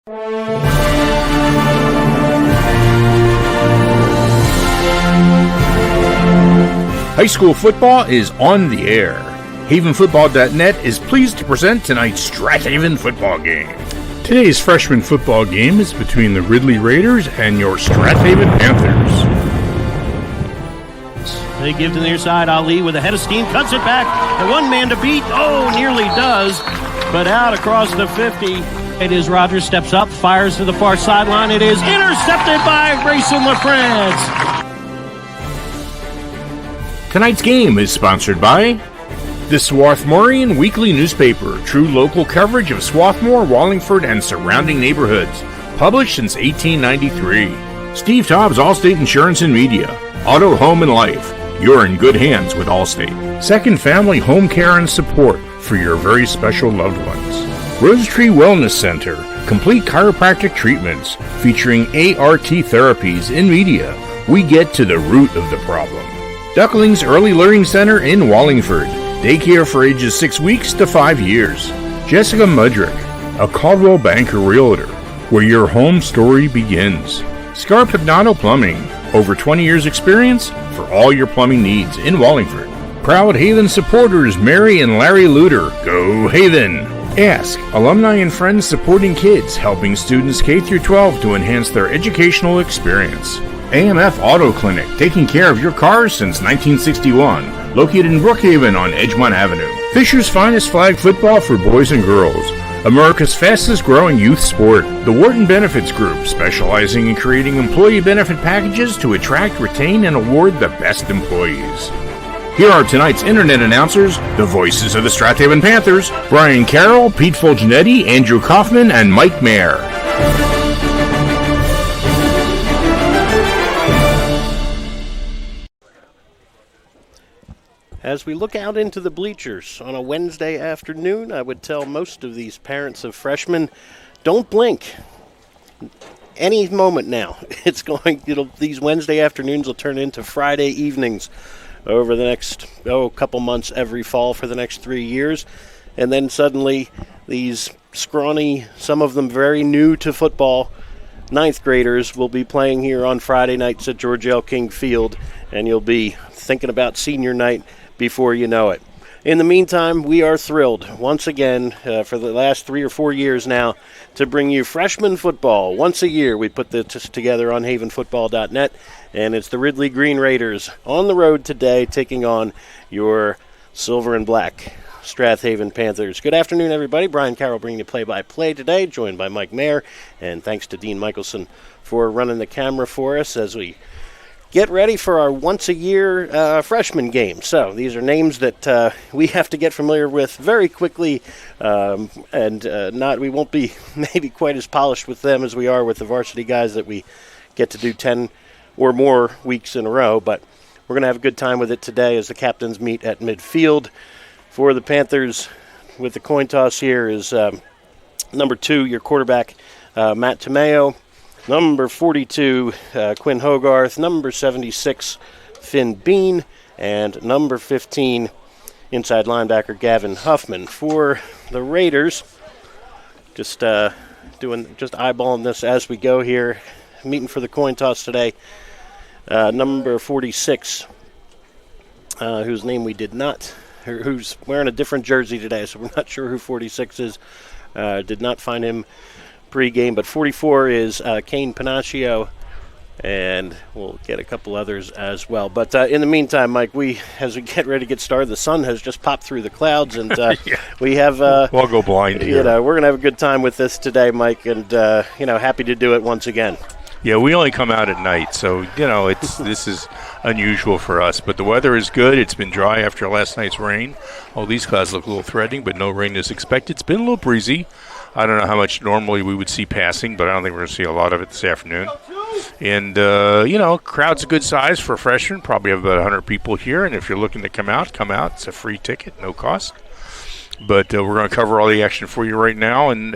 High school football is on the air. HavenFootball.net is pleased to present tonight's Strath Haven football game. Today's freshman football game is between the Ridley Raiders and your Strath Haven Panthers. They give to the near side. Ali with a head of steam, cuts it back. The one man to beat. Oh, nearly does. But out across the 50. It is Rogers steps up, fires to the far sideline. It is intercepted by Grayson LaFrance. Tonight's game is sponsored by the Swarthmorean Weekly Newspaper, true local coverage of Swarthmore, Wallingford, and surrounding neighborhoods, published since 1893. Steve Tobbs, Allstate Insurance and Media, Auto, Home, and Life. You're in good hands with Allstate. Second Family Home Care and Support for your very special loved ones. Rose Tree Wellness Center, complete chiropractic treatments featuring ART therapies in media. We get to the root of the problem. Ducklings Early Learning Center in Wallingford. Daycare for ages 6 weeks to 5 years. Jessica Mudrick, a Caldwell Banker Realtor, where your home story begins. Scarp Hypnoto Plumbing, over 20 years experience for all your plumbing needs in Wallingford. Proud Haven supporters Mary and Larry Luter. Go Haven! Ask, alumni and friends supporting kids, helping students K-12 to enhance their educational experience. AMF Auto Clinic, taking care of your cars since 1961. Located in Brookhaven on Edgemont Avenue. Fisher's finest flag football for boys and girls. America's fastest growing youth sport. The Wharton Benefits Group, specializing in creating employee benefit packages to attract, retain, and award the best employees. Here are tonight's internet announcers, the voices of the Strath Haven Panthers, Brian Carroll, Pete Fulgenetti, Andrew Kaufman, and Mike Mayer. As we look out into the bleachers on a Wednesday afternoon, I would tell most of these parents of freshmen, don't blink. Any moment now, these Wednesday afternoons will turn into Friday evenings over the next couple months every fall for the next 3 years. And then suddenly these scrawny, some of them very new to football, ninth graders will be playing here on Friday nights at George L. King Field, and you'll be thinking about senior night before you know it. In the meantime, we are thrilled once again for the last 3 or 4 years now to bring you freshman football. Once a year we put this together on havenfootball.net, and it's the Ridley Green Raiders on the road today taking on your silver and black Strath Haven Panthers. Good afternoon, everybody. Brian Carroll bringing you play-by-play today, joined by Mike Mayer, and thanks to Dean Michelson for running the camera for us as we get ready for our once-a-year freshman game. So these are names that we have to get familiar with very quickly, and we won't be maybe quite as polished with them as we are with the varsity guys that we get to do 10 or more weeks in a row. But we're going to have a good time with it today as the captains meet at midfield. For the Panthers, with the coin toss here is number 2, your quarterback, Matt Tomeo. Number 42, Quinn Hogarth. Number 76, Finn Bean. And number 15, inside linebacker Gavin Huffman. For the Raiders, just eyeballing this as we go here, meeting for the coin toss today. Number 46, whose name we did not, who's wearing a different jersey today, so we're not sure who 46 is. Did not find him pre-game, but 44 is Kane Panaccio, and we'll get a couple others as well. But in the meantime, Mike, as we get ready to get started, the sun has just popped through the clouds, and yeah. We have we'll go blind here. We're gonna have a good time with this today, Mike, and happy to do it once again. Yeah, we only come out at night, so this is unusual for us. But the weather is good. It's been dry after last night's rain. Oh, these clouds look a little threatening, but no rain is expected. It's been a little breezy. I don't know how much normally we would see passing, but I don't think we're going to see a lot of it this afternoon. And, crowd's a good size for freshmen. Probably have about 100 people here. And if you're looking to come out. It's a free ticket, no cost. But we're going to cover all the action for you right now, and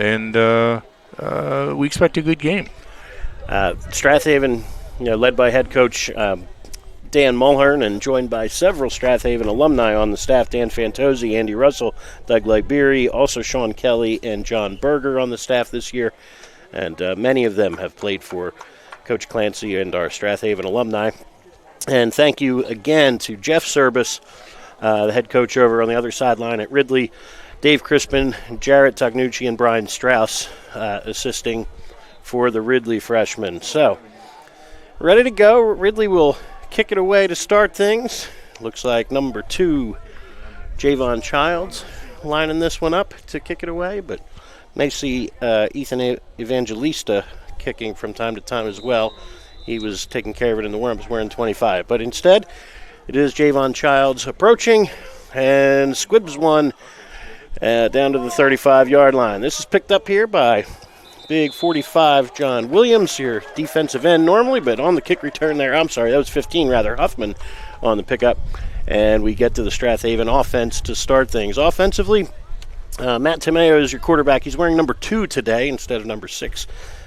we expect a good game. Strath Haven, led by head coach Dan Mulhern, and joined by several Strath Haven alumni on the staff: Dan Fantozzi, Andy Russell, Doug Liberi, also Sean Kelly and John Berger on the staff this year. And many of them have played for Coach Clancy and our Strath Haven alumni. And thank you again to Jeff Service, the head coach over on the other sideline at Ridley, Dave Crispin, Jarrett Tognucci, and Brian Strauss assisting for the Ridley freshmen. So, ready to go. Ridley will kick it away to start things. Looks like number 2, Javon Childs, lining this one up to kick it away, but may see Ethan Evangelista kicking from time to time as well. He was taking care of it in the warm-ups wearing 25. But instead, it is Javon Childs approaching, and squibs one down to the 35-yard line. This is picked up here by big 45 John Williams, your defensive end normally, but on the kick return there, I'm sorry, that was 15 rather, Huffman on the pickup. And we get to the Strath Haven offense to start things. Offensively, Matt Tomeo is your quarterback. He's wearing number 2 today instead of number 6,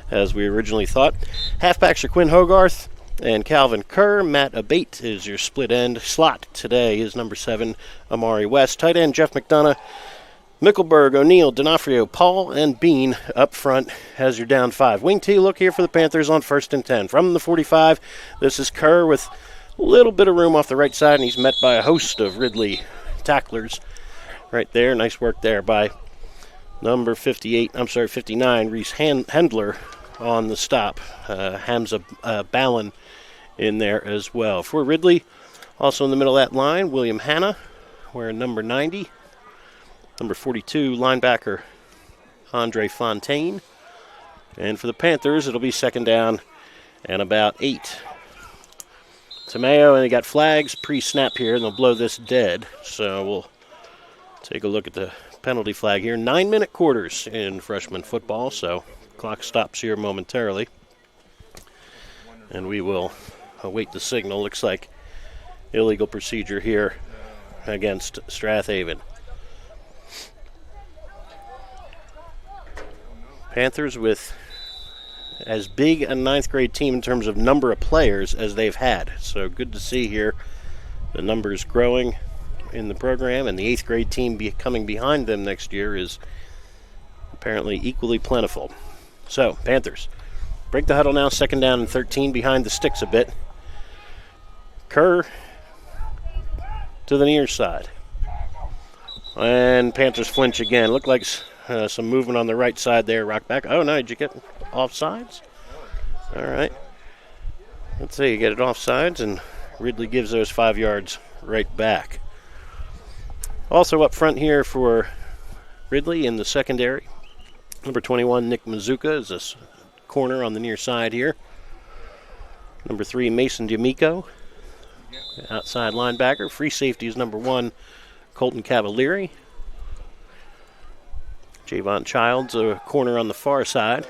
as we originally thought. Halfbacks are Quinn Hogarth and Calvin Kerr. Matt Abate is your split end. Slot today is number 7, Amari West. Tight end Jeff McDonough. Mickelberg, O'Neill, D'Onofrio, Paul, and Bean up front as your down 5. Wing T look here for the Panthers on 1st and 10. From the 45, this is Kerr with a little bit of room off the right side, and he's met by a host of Ridley tacklers right there. Nice work there by number 59, Reese Hendler on the stop. Hamza Ballin in there as well. For Ridley, also in the middle of that line, William Hanna wearing number 90. Number 42, linebacker Andre Fontaine. And for the Panthers, it'll be 2nd down and about 8. Tomeo, and they got flags pre-snap here, and they'll blow this dead. So we'll take a look at the penalty flag here. 9-minute quarters in freshman football, so clock stops here momentarily. And we will await the signal. Looks like illegal procedure here against Strath Haven. Panthers with as big a 9th grade team in terms of number of players as they've had. So good to see here the numbers growing in the program, and the 8th grade team coming behind them next year is apparently equally plentiful. So Panthers break the huddle now, 2nd down and 13, behind the sticks a bit. Kerr to the near side. And Panthers flinch again. Looked like some movement on the right side there. Rock back. Oh, no, did you get offsides? All right. Let's see, you get it offsides, and Ridley gives those 5 yards right back. Also up front here for Ridley in the secondary, number 21, Nick Mazuka, is a corner on the near side here. Number 3, Mason D'Amico, outside linebacker. Free safety is number 1, Colton Cavalieri. Javon Childs, a corner on the far side.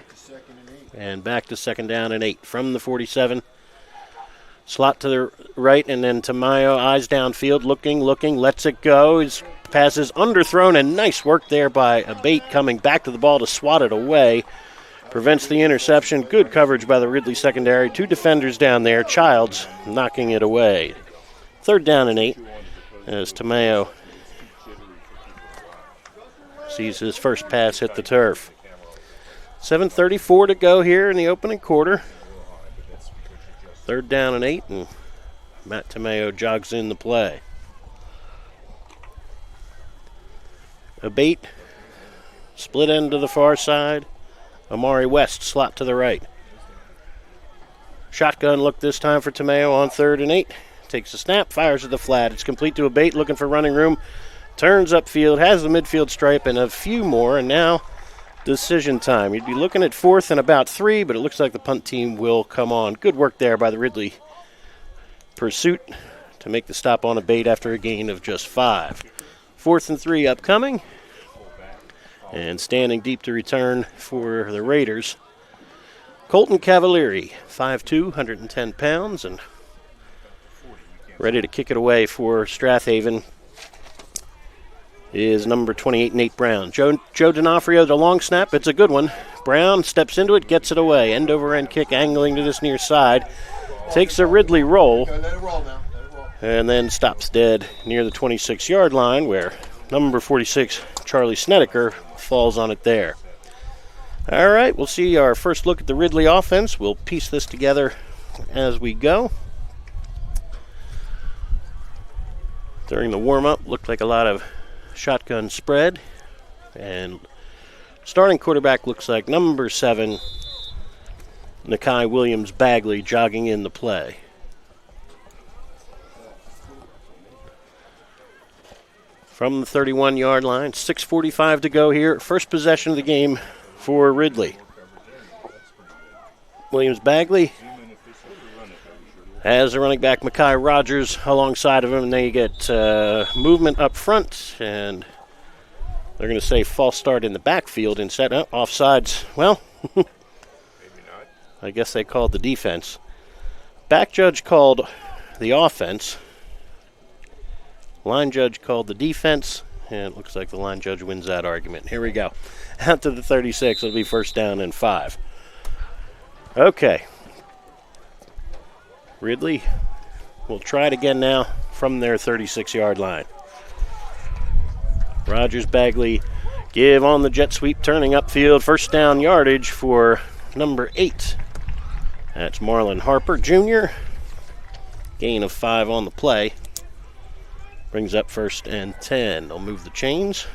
And back to 2nd down and 8 from the 47. Slot to the right, and then Tamayo, eyes downfield, looking, lets it go. His pass is underthrown, and nice work there by Abate coming back to the ball to swat it away. Prevents the interception. Good coverage by the Ridley secondary. 2 defenders down there. Childs knocking it away. 3rd down and 8 as Tamayo sees his first pass hit the turf. 7:34 to go here in the opening quarter. 3rd down and 8, and Matt Tomeo jogs in the play. Abate, split end to the far side. Amari West, slot to the right. Shotgun look this time for Tomeo on 3rd and 8. Takes a snap, fires at the flat. It's complete to Abate, looking for running room. Turns upfield, has the midfield stripe, and a few more, and now decision time. You'd be looking at 4th and about 3, but it looks like the punt team will come on. Good work there by the Ridley pursuit to make the stop on Abate after a gain of just 5. 4th and 3 upcoming. And standing deep to return for the Raiders, Colton Cavalieri, 5'2", 110 pounds, and ready to kick it away for Strath Haven is number 28, Nate Brown. Joe D'Onofrio, the long snap. It's a good one. Brown steps into it, gets it away. End-over-end kick angling to this near side. Takes a Ridley roll. And then stops dead near the 26-yard line where number 46, Charlie Snedeker, falls on it there. All right, we'll see our first look at the Ridley offense. We'll piece this together as we go. During the warm-up, looked like a lot of shotgun spread. And starting quarterback looks like number 7, Nakai Williams-Bagley, jogging in the play. From the 31-yard line, 6:45 to go here. First possession of the game for Ridley. Williams-Bagley has the running back Makai Rogers alongside of him, and they get movement up front, and they're going to say false start in the backfield instead. Offsides. Well, maybe not. I guess they called the defense. Back judge called the offense. Line judge called the defense, and it looks like the line judge wins that argument. Here we go. Out to the 36. It'll be first down and 5. Okay. Ridley will try it again now from their 36-yard line. Rogers-Bagley give on the jet sweep, turning upfield. First down yardage for number 8. That's Marlon Harper Jr. Gain of 5 on the play. Brings up first and 10. They'll move the chains.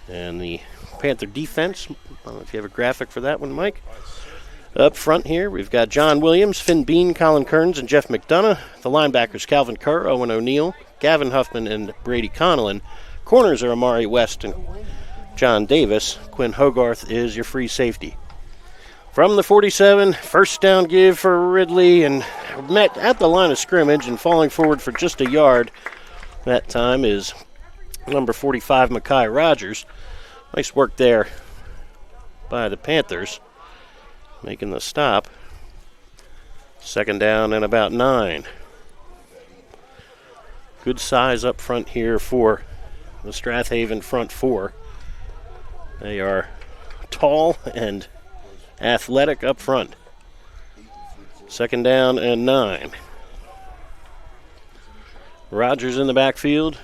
And the Panther defense, I don't know if you have a graphic for that one, Mike. Up front here, we've got John Williams, Finn Bean, Colin Kearns, and Jeff McDonough. The linebackers, Calvin Kerr, Owen O'Neill, Gavin Huffman, and Brady Connellan. Corners are Amari West and John Davis. Quinn Hogarth is your free safety. From the 47, first down give for Ridley, and met at the line of scrimmage and falling forward for just a yard. That time is number 45, Makai Rogers. Nice work there by the Panthers, making the stop. Second down and about 9. Good size up front here for the Strath Haven front 4. They are tall and athletic up front. Second down and 9. Rogers in the backfield.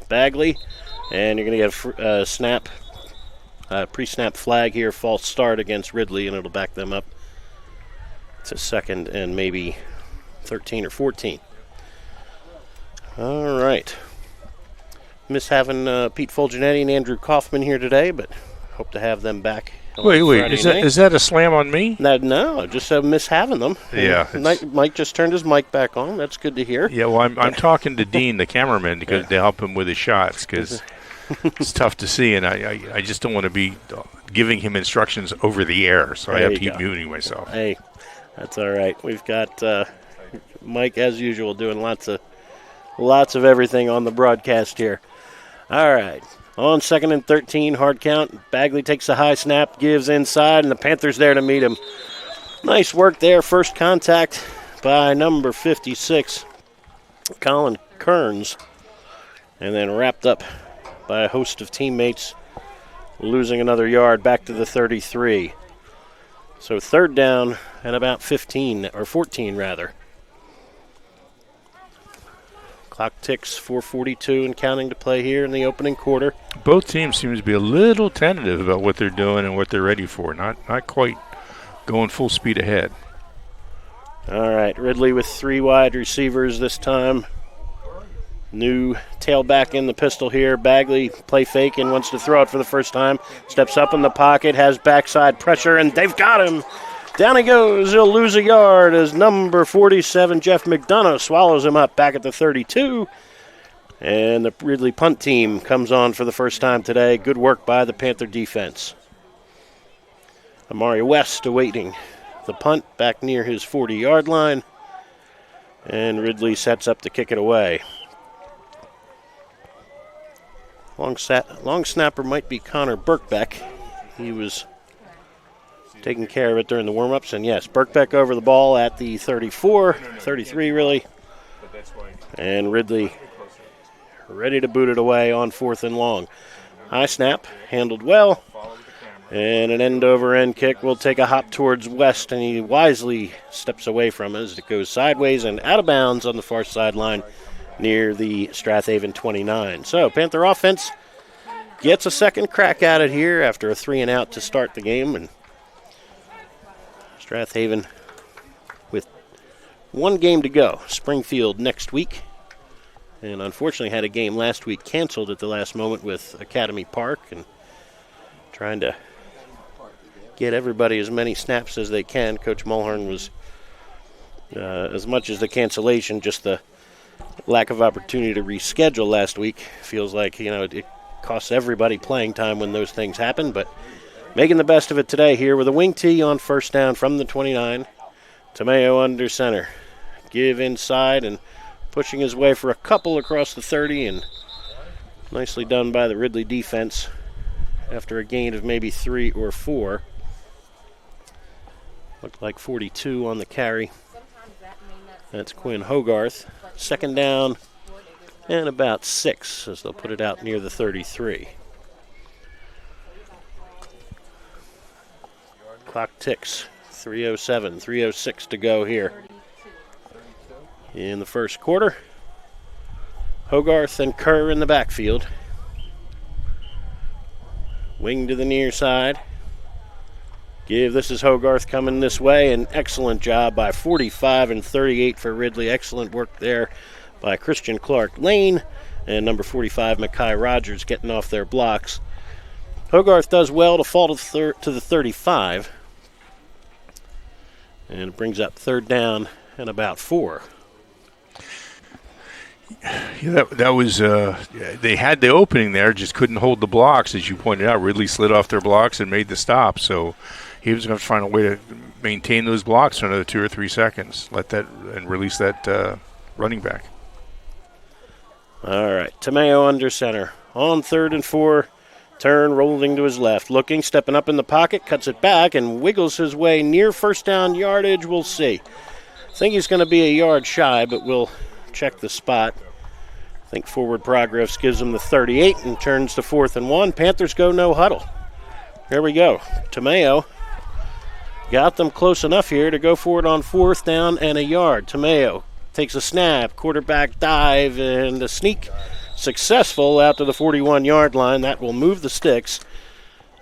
Bagley. And you're going to get a snap, pre-snap flag here, false start against Ridley, and it'll back them up to second and maybe 13 or 14. All right. Miss having Pete Fulgenetti and Andrew Kaufman here today, but hope to have them back. Wait, is that a slam on me? No, just miss having them. Yeah. Mike just turned his mic back on. That's good to hear. Yeah, well, I'm talking to Dean, the cameraman, to help him with his shots, because it's tough to see, and I just don't want to be giving him instructions over the air, so I have to keep muting myself. Hey, that's all right. We've got Mike, as usual, doing lots of everything on the broadcast here. All right. On second and 13, hard count. Bagley takes a high snap, gives inside, and the Panthers there to meet him. Nice work there. First contact by number 56, Colin Kearns, and then wrapped up by a host of teammates, losing another yard back to the 33. So third down at about 15, or 14 rather. Clock ticks, 4:42 and counting to play here in the opening quarter. Both teams seem to be a little tentative about what they're doing and what they're ready for. Not quite going full speed ahead. All right, Ridley with 3 wide receivers this time. New tailback in the pistol here. Bagley play fake and wants to throw it for the first time. Steps up in the pocket, has backside pressure, and they've got him. Down he goes. He'll lose a yard as number 47, Jeff McDonough, swallows him up back at the 32. And the Ridley punt team comes on for the first time today. Good work by the Panther defense. Amari West awaiting the punt back near his 40-yard line. And Ridley sets up to kick it away. Long snapper might be Connor Birkbeck. He was taking care of it during the warm-ups. And yes, Birkbeck over the ball at the 34, 33 really. And Ridley ready to boot it away on 4th and long. High snap, handled well. And an end-over-end kick will take a hop towards West, and he wisely steps away from it as it goes sideways and out of bounds on the far sideline near the Strath Haven 29. So Panther offense gets a second crack at it here after a 3-and-out to start the game. And Strath Haven with one game to go. Springfield next week. And unfortunately had a game last week canceled at the last moment with Academy Park, and trying to get everybody as many snaps as they can. Coach Mulhern was, as much as the cancellation, just the lack of opportunity to reschedule last week feels like, it costs everybody playing time when those things happen, but making the best of it today here with a wing tee on first down from the 29. Tomeo under center. Give inside and pushing his way for a couple across the 30, and nicely done by the Ridley defense after a gain of maybe 3 or 4. Looked like 42 on the carry. That's Quinn Hogarth. Second down and about 6 as they'll put it out near the 33. Clock ticks. 3:07, 3:06 to go here in the first quarter. Hogarth and Kerr in the backfield. Wing to the near side. This is Hogarth coming this way. An excellent job by 45 and 38 for Ridley. Excellent work there by Christian Clark Lane and number 45, Mackay Rogers, getting off their blocks. Hogarth does well to fall to the 35. And it brings up third down and about 4. Yeah, that was they had the opening there, just couldn't hold the blocks. As you pointed out, Ridley slid off their blocks and made the stop. So he was going to find a way to maintain those blocks for another 2 or 3 seconds. Let that and release that running back. All right, Tomeo under center on 3rd and 4. Turn, rolling to his left, looking, stepping up in the pocket, cuts it back, and wiggles his way near first down yardage. We'll see. I think he's going to be a yard shy, but we'll check the spot. I think forward progress gives him the 38 and turns to 4th and 1. Panthers go no huddle. Here we go. Tomeo got them close enough here to go for it on 4th down and a yard. Tomeo takes a snap, quarterback dive, and a sneak. Successful out to the 41-yard line. That will move the sticks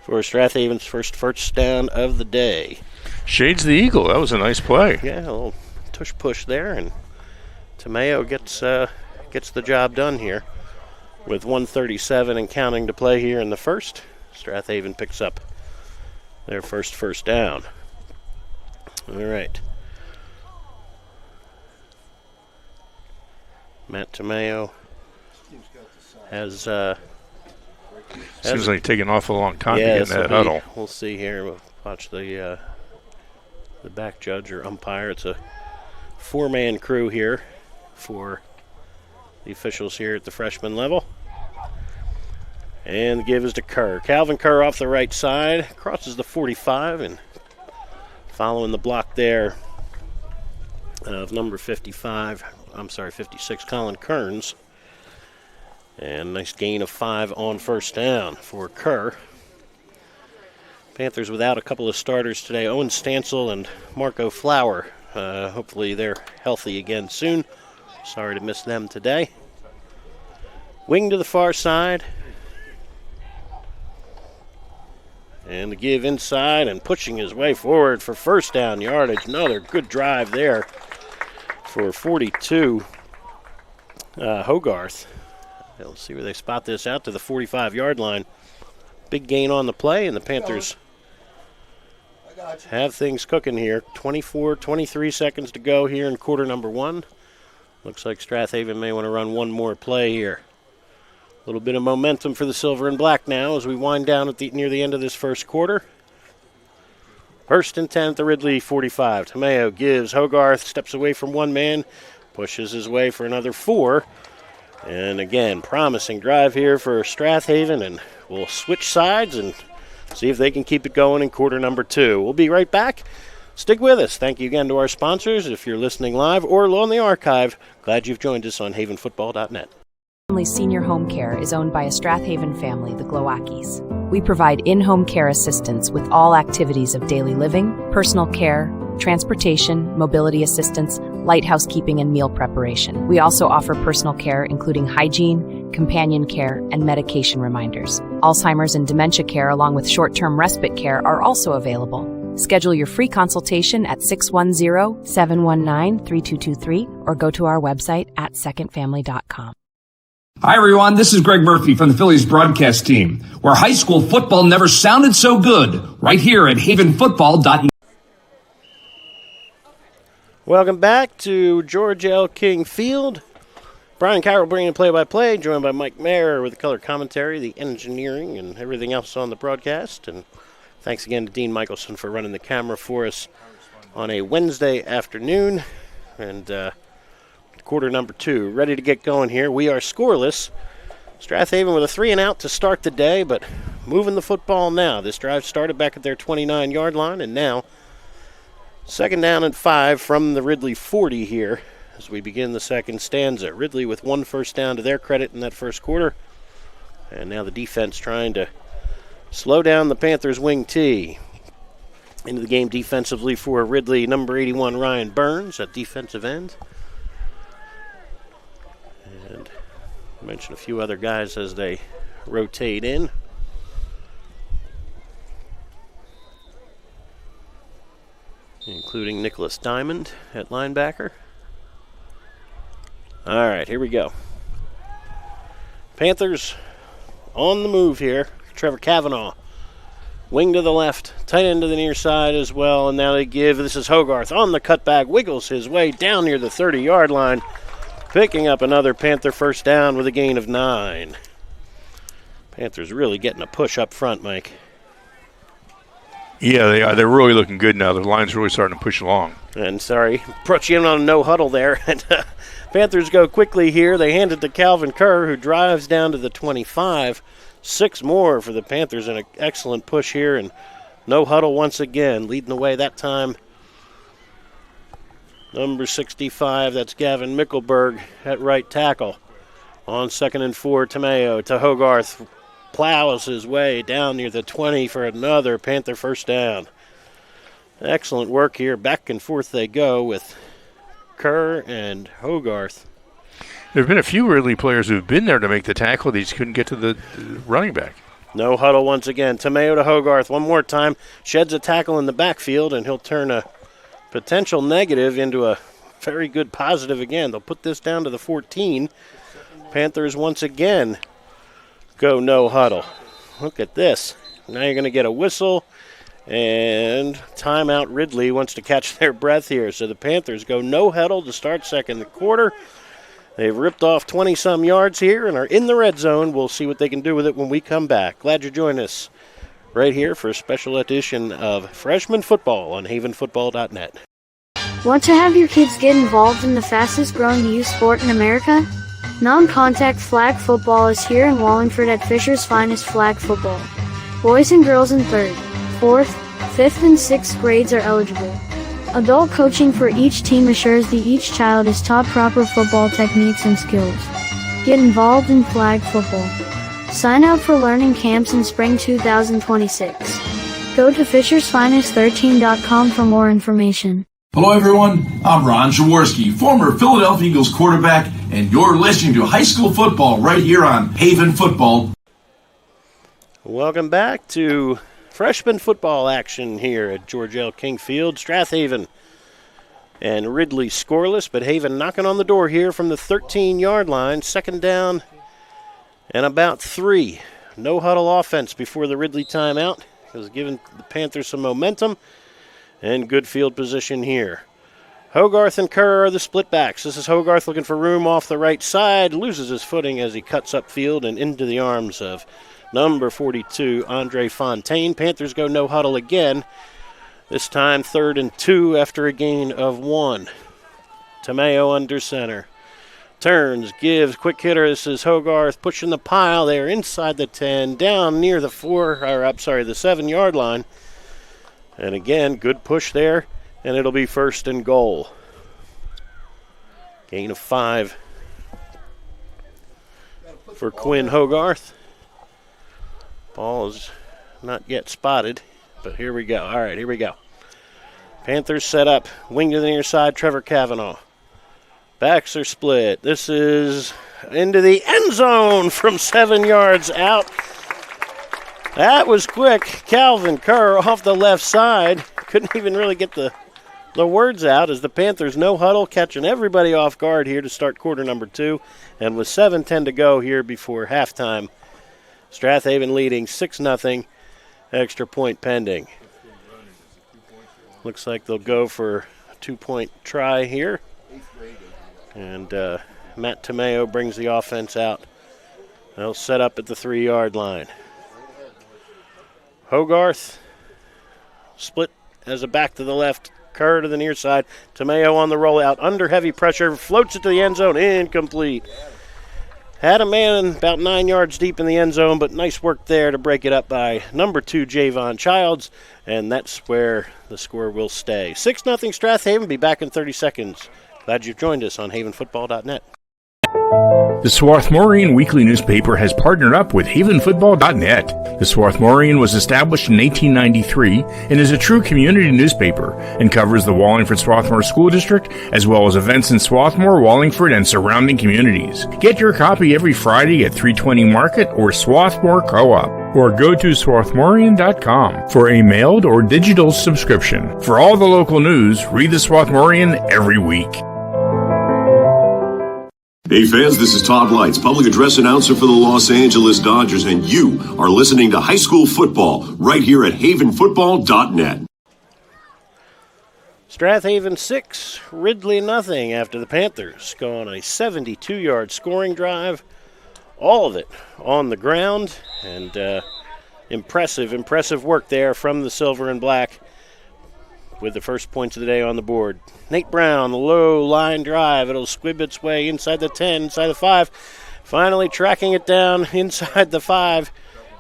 for Strath Haven's first down of the day. Shades the Eagle. That was a nice play. Yeah, a little tush push there, and Tomeo gets the job done here with 1:37 and counting to play here in the first. Strath Haven picks up their first down. All right. Matt Tomeo has seems like taking off a long time to get in that huddle. We'll see here. We'll watch the back judge or umpire. It's a 4-man crew here for the officials here at the freshman level. And the give is to Kerr. Calvin Kerr off the right side, crosses the 45, and following the block there of number 56, Colin Kearns. And nice gain of 5 on first down for Kerr. Panthers without a couple of starters today, Owen Stansel and Marco Flower. Hopefully they're healthy again soon. Sorry to miss them today. Wing to the far side. And the give inside and pushing his way forward for first down yardage. Another good drive there for 42, Hogarth. Let's see where they spot this out to the 45-yard line. Big gain on the play, and the Panthers have things cooking here. 23 seconds to go here in quarter number 1. Looks like Strath Haven may want to run one more play here. A little bit of momentum for the Silver and Black now as we wind down near the end of this first quarter. 1st and 10 at the Ridley 45. Tomeo gives. Hogarth steps away from one man, pushes his way for another 4. And again, promising drive here for Strath Haven, and we'll switch sides and see if they can keep it going in quarter number 2. We'll be right back. Stick with us. Thank you again to our sponsors. If you're listening live or on the archive, glad you've joined us on havenfootball.net. Family Senior Home Care is owned by a Strath Haven family, the Glowackies. We provide in-home care assistance with all activities of daily living, personal care, transportation, mobility assistance, light housekeeping, and meal preparation. We also offer personal care including hygiene, companion care, and medication reminders. Alzheimer's and dementia care, along with short-term respite care, are also available. Schedule your free consultation at 610-719-3223 or go to our website at secondfamily.com. Hi, everyone. This is Greg Murphy from the Phillies broadcast team, where high school football never sounded so good, right here at havenfootball.net. Welcome back to George L. King Field. Brian Carroll bringing play-by-play, joined by Mike Mayer with the color commentary, the engineering, and everything else on the broadcast. And thanks again to Dean Michelson for running the camera for us on a Wednesday afternoon. And quarter number 2, ready to get going here. We are scoreless. Strath Haven with a 3-and-out to start the day, but moving the football now. This drive started back at their 29-yard line, and now 2nd down and 5 from the Ridley 40 here as we begin the second stanza. Ridley with 1 first down to their credit in that first quarter. And now the defense trying to slow down the Panthers' wing T. Into the game defensively for Ridley, number 81, Ryan Burns at defensive end. And I mentioned a few other guys as they rotate in. Including Nicholas Diamond at linebacker. All right, here we go. Panthers on the move here. Trevor Cavanaugh. Wing to the left, tight end to the near side as well. And now they give, this is Hogarth on the cutback, wiggles his way down near the 30-yard line, picking up another Panther first down with a gain of 9. Panthers really getting a push up front, Mike. Yeah, they are. They're really looking good now. The line's really starting to push along. And sorry, brought you in on a no huddle there. And Panthers go quickly here. They hand it to Calvin Kerr, who drives down to the 25. 6 more for the Panthers, and an excellent push here. And no huddle once again, leading the way that time. Number 65, that's Gavin Mickelberg at right tackle. On 2nd and 4, Tomeo to Hogarth. Plows his way down near the 20 for another Panther first down. Excellent work here. Back and forth they go with Kerr and Hogarth. There have been a few Ridley players who have been there to make the tackle. They just couldn't get to the running back. No huddle once again. Tomeo to Hogarth one more time. Sheds a tackle in the backfield, and he'll turn a potential negative into a very good positive again. They'll put this down to the 14. Panthers once again go no huddle. Look at this. Now you're going to get a whistle, and timeout. Ridley wants to catch their breath here. So the Panthers go no huddle to start second quarter. They've ripped off 20-some yards here and are in the red zone. We'll see what they can do with it when we come back. Glad you joined us right here for a special edition of Freshman Football on havenfootball.net. Want to have your kids get involved in the fastest growing youth sport in America? Non-contact flag football is here in Wallingford at Fisher's Finest Flag Football. Boys and girls in 3rd, 4th, 5th, and 6th grades are eligible. Adult coaching for each team assures that each child is taught proper football techniques and skills. Get involved in flag football. Sign up for learning camps in spring 2026. Go to fishersfinest13.com for more information. Hello everyone, I'm Ron Jaworski, former Philadelphia Eagles quarterback, and you're listening to high school football right here on Haven Football. Welcome back to freshman football action here at George L. King Field. Strath Haven and Ridley scoreless, but Haven knocking on the door here from the 13-yard line. 2nd down and about 3. No huddle offense before the Ridley timeout. It was giving the Panthers some momentum. And good field position here. Hogarth and Kerr are the split backs. This is Hogarth looking for room off the right side. Loses his footing as he cuts upfield and into the arms of number 42, Andre Fontaine. Panthers go no huddle again. This time 3rd and 2 after a gain of 1. Tomeo under center. Turns, gives, quick hitter. This is Hogarth pushing the pile there inside the 10, down near the 7-yard line. And again, good push there, and it'll be 1st and goal. Gain of 5 for Quinn Hogarth. Ball is not yet spotted, but here we go. All right, here we go. Panthers set up. Wing to the near side, Trevor Cavanaugh. Backs are split. This is into the end zone from 7 yards out. That was quick. Calvin Kerr off the left side. Couldn't even really get the words out as the Panthers no huddle, catching everybody off guard here to start quarter number 2. And with 7:10 to go here before halftime, Strath Haven leading 6-0, extra point pending. Looks like they'll go for a 2-point try here. And Matt Tomeo brings the offense out. They'll set up at the 3-yard line. Hogarth split as a back to the left. Kerr to the near side. Tomeo on the rollout. Under heavy pressure. Floats it to the end zone. Incomplete. Had a man about 9 yards deep in the end zone, but nice work there to break it up by number 2, Javon Childs. And that's where the score will stay. 6-0 Strath Haven. Be back in 30 seconds. Glad you've joined us on havenfootball.net. The Swarthmorean Weekly Newspaper has partnered up with havenfootball.net. The Swarthmorean was established in 1893 and is a true community newspaper and covers the Wallingford-Swarthmore School District as well as events in Swarthmore, Wallingford, and surrounding communities. Get your copy every Friday at 320 Market or Swarthmore Co-op, or go to swarthmorean.com for a mailed or digital subscription. For all the local news, read the Swarthmorean every week. Hey fans, this is Todd Lights, public address announcer for the Los Angeles Dodgers, and you are listening to high school football right here at havenfootball.net. Strath Haven 6, Ridley nothing after the Panthers go on a 72-yard scoring drive. All of it on the ground, and impressive work there from the silver and black with the first points of the day on the board. Nate Brown, the low line drive. It'll squib its way inside the 10, inside the 5. Finally tracking it down inside the 5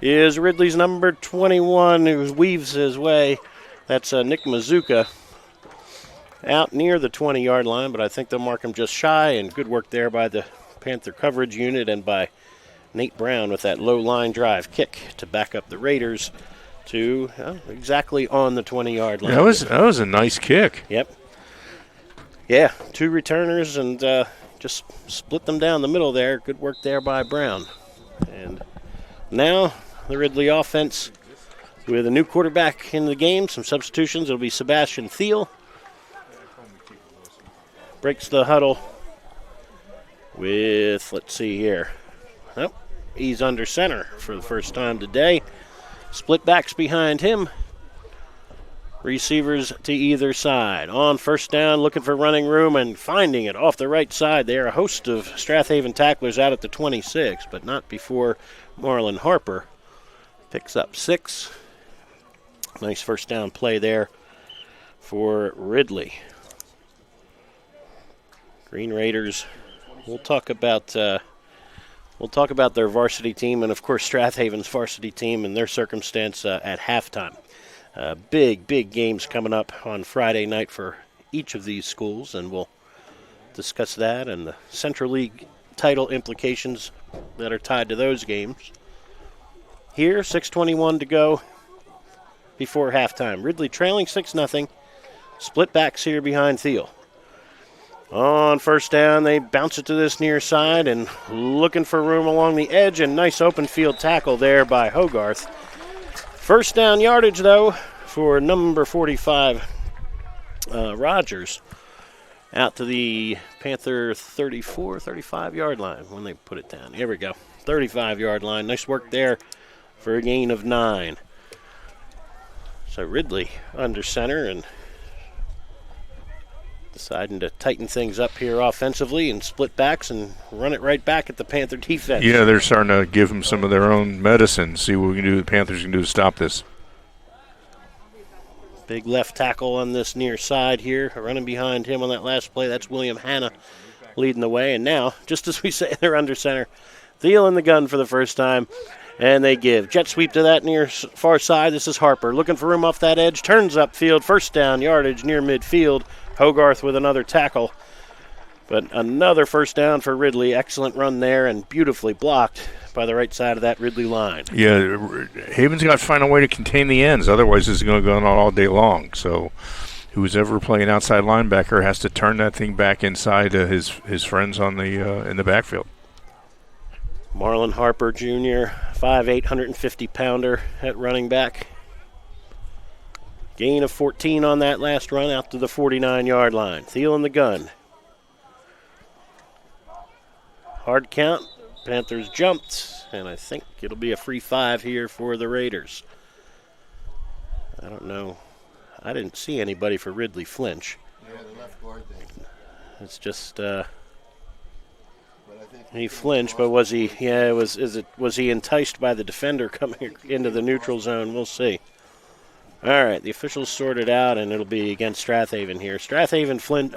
is Ridley's number 21, who weaves his way. That's Nick Mazuka out near the 20-yard line, but I think they'll mark him just shy, and good work there by the Panther coverage unit and by Nate Brown with that low line drive kick to back up the Raiders to exactly on the 20-yard line. That was a nice kick. Yep. Yeah, 2 returners and just split them down the middle there. Good work there by Brown. And now the Ridley offense with a new quarterback in the game, some substitutions. It'll be Sebastian Thiel. Breaks the huddle with, let's see here. Nope, he's under center for the first time today. Split backs behind him. Receivers to either side. On first down, looking for running room and finding it off the right side there. A host of Strath Haven tacklers out at the 26, but not before Marlon Harper picks up 6. Nice first down play there for Ridley. Green Raiders. We'll talk about their varsity team and, of course, Strath Haven's varsity team and their circumstance at halftime. Big games coming up on Friday night for each of these schools, and we'll discuss that and the Central League title implications that are tied to those games. Here, 6:21 to go before halftime. Ridley trailing 6-0. Split backs here behind Thiel. On first down, they bounce it to this near side and looking for room along the edge, and nice open field tackle there by Hogarth. First down yardage, though, for number 45, Rogers, out to the Panther 34, 35-yard line when they put it down. Here we go, 35-yard line. Nice work there for a gain of 9. So Ridley under center and deciding to tighten things up here offensively and split backs and run it right back at the Panther defense. Yeah, they're starting to give them some of their own medicine, see what we can do, the Panthers can do to stop this. Big left tackle on this near side here. Running behind him on that last play, that's William Hanna leading the way. And now, just as we say, they're under center. Thiel in the gun for the first time. And they give. Jet sweep to that near far side. This is Harper looking for room off that edge. Turns upfield. First down yardage near midfield. Hogarth with another tackle. But another first down for Ridley. Excellent run there and beautifully blocked by the right side of that Ridley line. Yeah, Haven's got to find a way to contain the ends. Otherwise, this is going to go on all day long. So who's ever playing outside linebacker has to turn that thing back inside his friends on the in the backfield. Marlon Harper Jr., 5'8", 150-pounder at running back. Gain of 14 on that last run out to the 49-yard line. Thiel in the gun. Hard count. Panthers jumped, and I think it'll be a free 5 here for the Raiders. I don't know. I didn't see anybody for Ridley flinch. Yeah, the left guard thing. It's just he flinched, but was he? Yeah, was he enticed by the defender coming into the neutral zone? We'll see. All right, the officials sorted out, and it'll be against Strath Haven here. Strath Haven Flint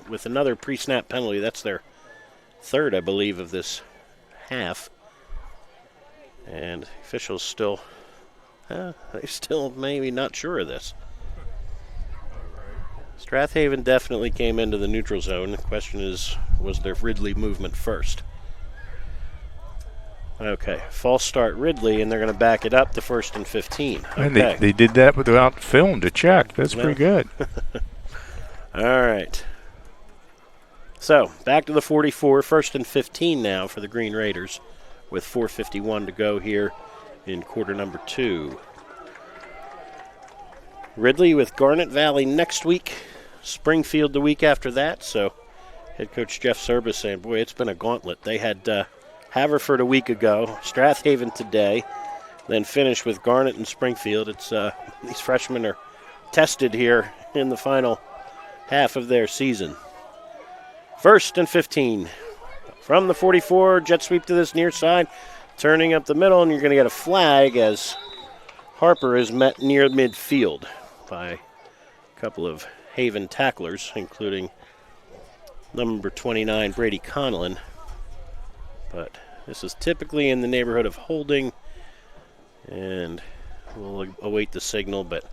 with another pre-snap penalty. That's their third, I believe, of this half. And officials still, they're still maybe not sure of this. Strath Haven definitely came into the neutral zone. The question is, was there Ridley movement first? Okay, false start Ridley, and they're going to back it up to 1st and 15. Okay. And they did that without film to check. That's pretty good. All right. So, back to the 44, 1st and 15 now for the Green Raiders, with 4:51 to go here in quarter number 2. Ridley with Garnet Valley next week, Springfield the week after that. So head coach Jeff Service saying, boy, it's been a gauntlet. They had Haverford a week ago, Strath Haven today, then finish with Garnet and Springfield. It's these freshmen are tested here in the final half of their season. 1st and 15 from the 44, jet sweep to this near side, turning up the middle, and you're going to get a flag as Harper is met near midfield by a couple of Haven tacklers, including number 29, Brady Connellan. But this is typically in the neighborhood of holding, and we'll await the signal, but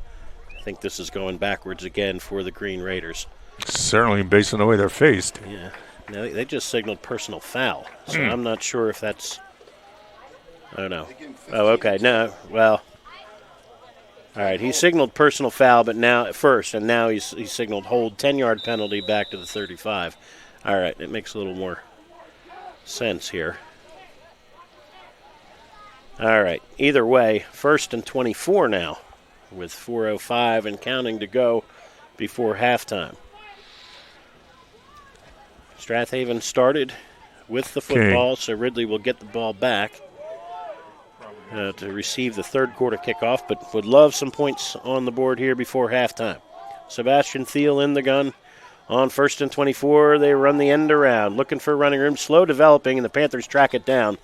I think this is going backwards again for the Green Raiders. Certainly based on the way they're faced. Yeah. Now, they just signaled personal foul, so I'm not sure if that's, I don't know. Oh, okay. No, well, all right. He signaled personal foul, but now at first, and now he's signaled hold, 10-yard penalty back to the 35. All right, it makes a little more sense here. All right. Either way, 1st and 24 now, with 4:05 and counting to go before halftime. Strath Haven started with the football, so Ridley will get the ball back to receive the third quarter kickoff, but would love some points on the board here before halftime. Sebastian Thiel in the gun on 1st and 24. They run the end around, looking for running room, slow developing, and the Panthers track it down.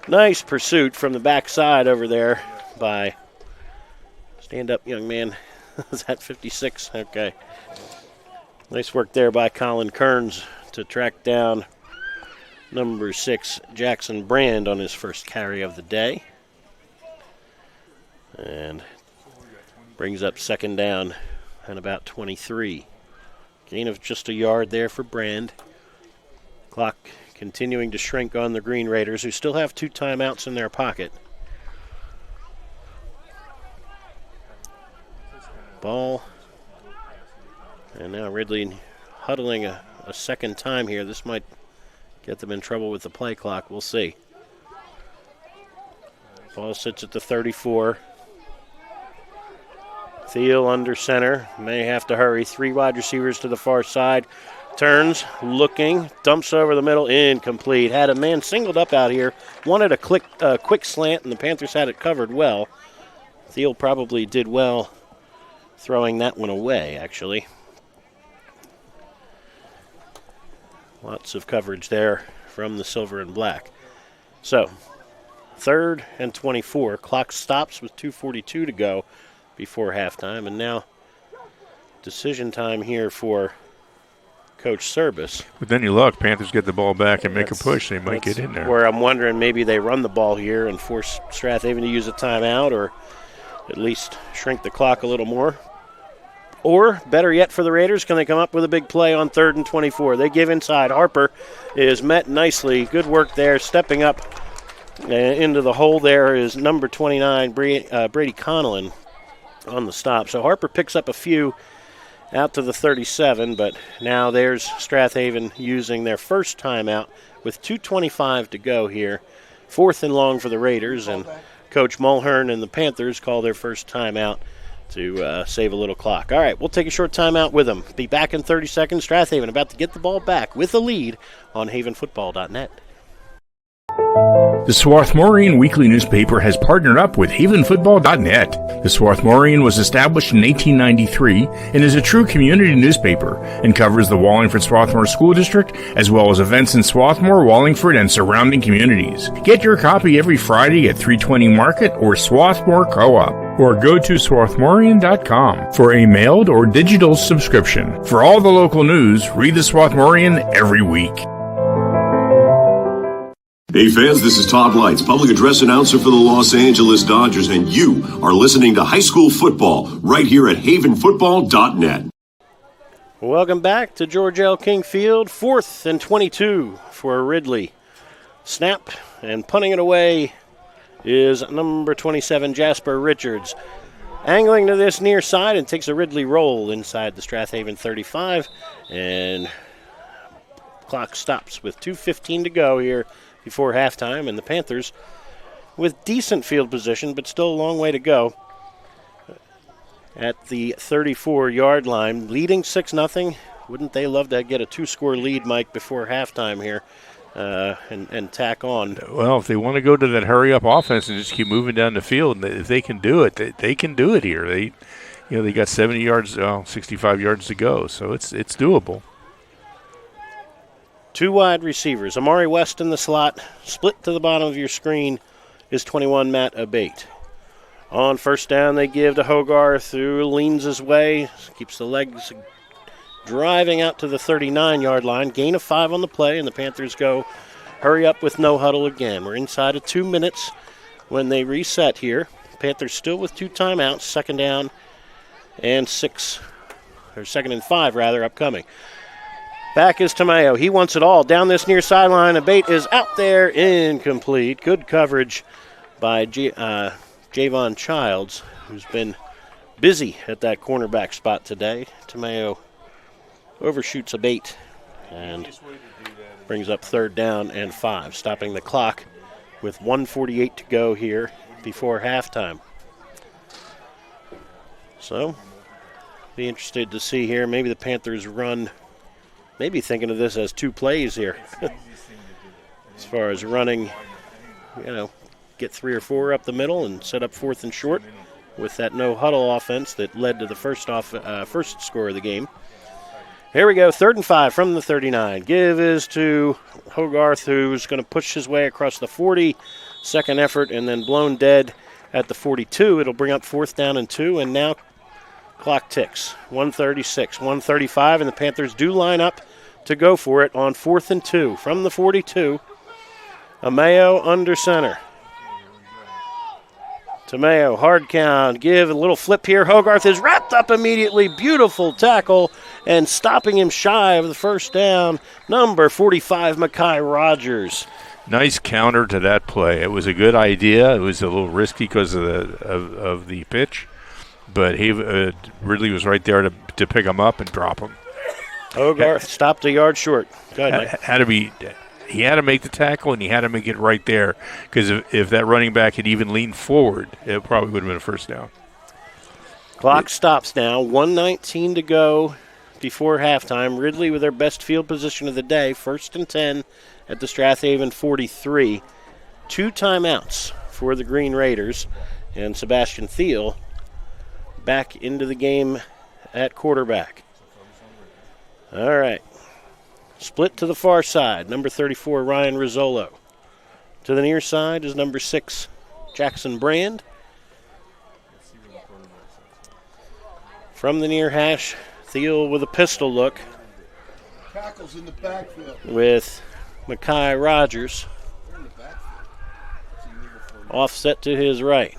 Nice pursuit from the backside over there by stand-up young man. Is that 56? Okay. Nice work there by Colin Kearns to track down number 6, Jackson Brand, on his first carry of the day. And brings up 2nd down and about 23. Gain of just a yard there for Brand. Clock continuing to shrink on the Green Raiders, who still have 2 timeouts in their pocket. Ball. And now Ridley huddling a second time here. This might get them in trouble with the play clock. We'll see. Ball sits at the 34. Thiel under center. May have to hurry. 3 wide receivers to the far side. Turns, looking, dumps over the middle, incomplete. Had a man singled up out here. Wanted a quick slant, and the Panthers had it covered well. Thiel probably did well throwing that one away, actually. Lots of coverage there from the silver and black. So, 3rd and 24. Clock stops with 2:42 to go before halftime. And now decision time here for Coach Service. With any luck, Panthers get the ball back and make a push. They might get in there. Where I'm wondering maybe they run the ball here and force Strath Haven to use a timeout, or at least shrink the clock a little more. Or, better yet for the Raiders, can they come up with a big play on 3rd and 24? They give inside. Harper is met nicely. Good work there. Stepping up into the hole there is number 29, Brady Connellan, on the stop. So Harper picks up a few out to the 37, but now there's Strath Haven using their first timeout with 2:25 to go here 4th and long for the Raiders, and Coach Mulhern and the Panthers call their first timeout to save a little clock. All right, we'll take a short timeout with them. Be back in 30 seconds. Strath Haven about to get the ball back with a lead on havenfootball.net. The Swarthmorean Weekly Newspaper has partnered up with havenfootball.net. The Swarthmorean was established in 1893 and is a true community newspaper and covers the Wallingford Swarthmore School District as well as events in Swarthmore, Wallingford, and surrounding communities. Get your copy every Friday at 320 Market or Swarthmore Co-op, or go to swarthmorean.com for a mailed or digital subscription. For all the local news, read the Swarthmorean every week. Hey fans, this is Todd Lights, public address announcer for the Los Angeles Dodgers, and you are listening to high school football right here at havenfootball.net. Welcome back to George L. King Field. 4th and 22 for Ridley. Snap and punting it away is number 27, Jasper Richards. Angling to this near side and takes a Ridley roll inside the Strath Haven 35, and clock stops with 2:15 to go here before halftime, and the Panthers with decent field position, but still a long way to go at the 34-yard line, leading 6-0. Wouldn't they love to get a 2-score lead, Mike, before halftime here and tack on? Well, if they want to go to that hurry-up offense and just keep moving down the field, if they can do it, they can do it here. They got 70 yards, 65 yards to go, so it's doable. 2 wide receivers. Amari West in the slot. Split to the bottom of your screen is 21, Matt Abate. On first down, they give to Hogarth, who leans his way, keeps the legs driving out to the 39-yard line. Gain of 5 on the play, and the Panthers go hurry up with no huddle again. We're inside of 2 minutes when they reset here. Panthers still with 2 timeouts, 2nd down and 6, or 2nd and 5 rather, upcoming. Back is Tamayo. He wants it all. Down this near sideline. Abate is out there, incomplete. Good coverage by Javon Childs, who's been busy at that cornerback spot today. Tamayo overshoots Abate and brings up 3rd down and 5, stopping the clock with 1:48 to go here before halftime. So, be interested to see here. Maybe the Panthers run. Maybe thinking of this as 2 plays here. As far as running, get 3 or 4 up the middle and set up 4th and short with that no-huddle offense that led to the first score of the game. Here we go, 3rd and 5 from the 39. Give is to Hogarth, who's going to push his way across the 40. Second effort, and then blown dead at the 42. It'll bring up 4th down and 2, and now clock ticks. 1:36, 1:35, and the Panthers do line up to go for it on 4th and 2 from the 42. Amayo under center. Tamayo, hard count, give a little flip here. Hogarth is wrapped up immediately. Beautiful tackle, and stopping him shy of the first down, number 45, Mekhi Rogers. Nice counter to that play. It was a good idea. It was a little risky because of the pitch, but he Ridley was right there to pick him up and drop him. Hogarth stopped a yard short. Go ahead, Mike. He had to make the tackle, and he had to make it right there, because if that running back had even leaned forward, it probably would have been a first down. Clock stops now. 1:19 to go before halftime. Ridley with their best field position of the day. 1st and 10 at the Strath Haven 43. 2 timeouts for the Green Raiders, and Sebastian Thiel back into the game at quarterback. All right. Split to the far side, number 34, Ryan Rizzolo. To the near side is number 6, Jackson Brand. From the near hash, Thiel with a pistol look. Tackles in the backfield. With Mekhi Rogers. Offset to his right.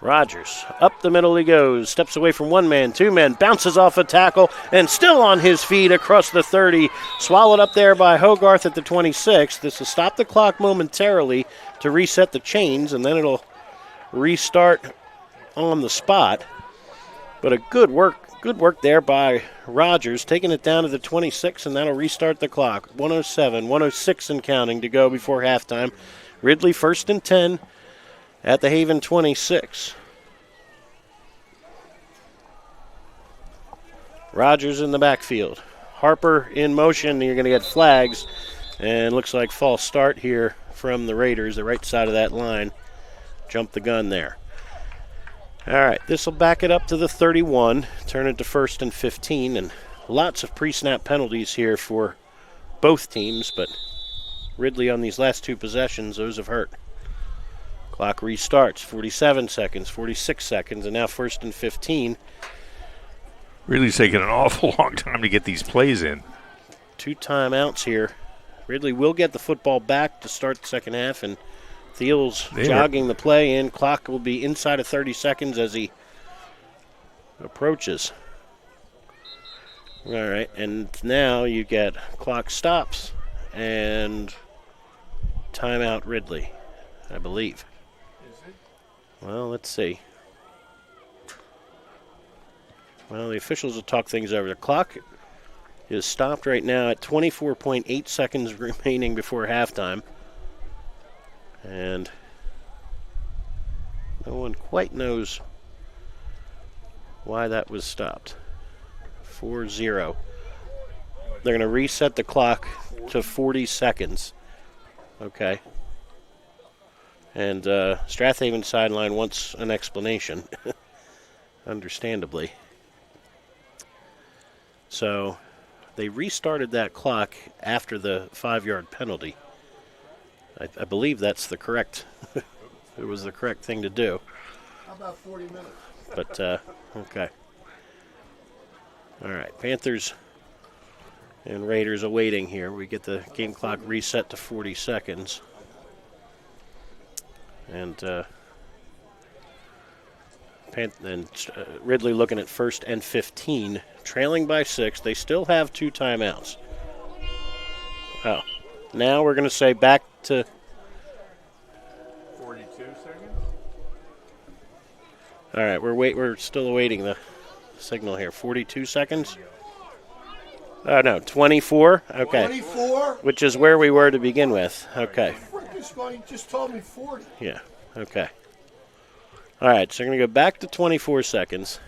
Rogers, up the middle he goes, steps away from 1 man, 2 men, bounces off a tackle, and still on his feet across the 30, swallowed up there by Hogarth at the 26. This will stop the clock momentarily to reset the chains, and then it'll restart on the spot. But a good work Good work there by Rogers, taking it down to the 26, and that'll restart the clock. 107, 106 and counting to go before halftime. Ridley 1st and 10 at the Haven 26. Rogers in the backfield. Harper in motion. You're going to get flags, and looks like false start here from the Raiders, the right side of that line. Jumped the gun there. All right, this will back it up to the 31, turn it to 1st and 15, and lots of pre-snap penalties here for both teams, but Ridley on these last two possessions, those have hurt. Clock restarts, 47 seconds, 46 seconds, and now 1st and 15. Ridley's taking an awful long time to get these plays in. 2 timeouts here. Ridley will get the football back to start the second half, and Thiel's jogging the play in. Clock will be inside of 30 seconds as he approaches. All right, and now you get clock stops and timeout Ridley, I believe. Is it? Well, let's see. Well, the officials will talk things over. The clock is stopped right now at 24.8 seconds remaining before halftime. And no one quite knows why that was stopped. 4-0. They're going to reset the clock to 40 seconds. Okay. And Strath Haven sideline wants an explanation, understandably. So they restarted that clock after the 5-yard penalty. I believe that's the correct, it was the correct thing to do. How about 40 minutes? But, okay. All right, Panthers and Raiders awaiting here. We get the game clock reset to 40 seconds. And Ridley looking at 1st and 15, trailing by 6. They still have 2 timeouts. Oh, now we're going to say back to 42 seconds? All right, we're still awaiting the signal here. 42 seconds? Oh, no, 24? Okay. 24? Which is where we were to begin with. Okay. You just told me 40. Yeah, okay. All right, so we're going to go back to 24 seconds.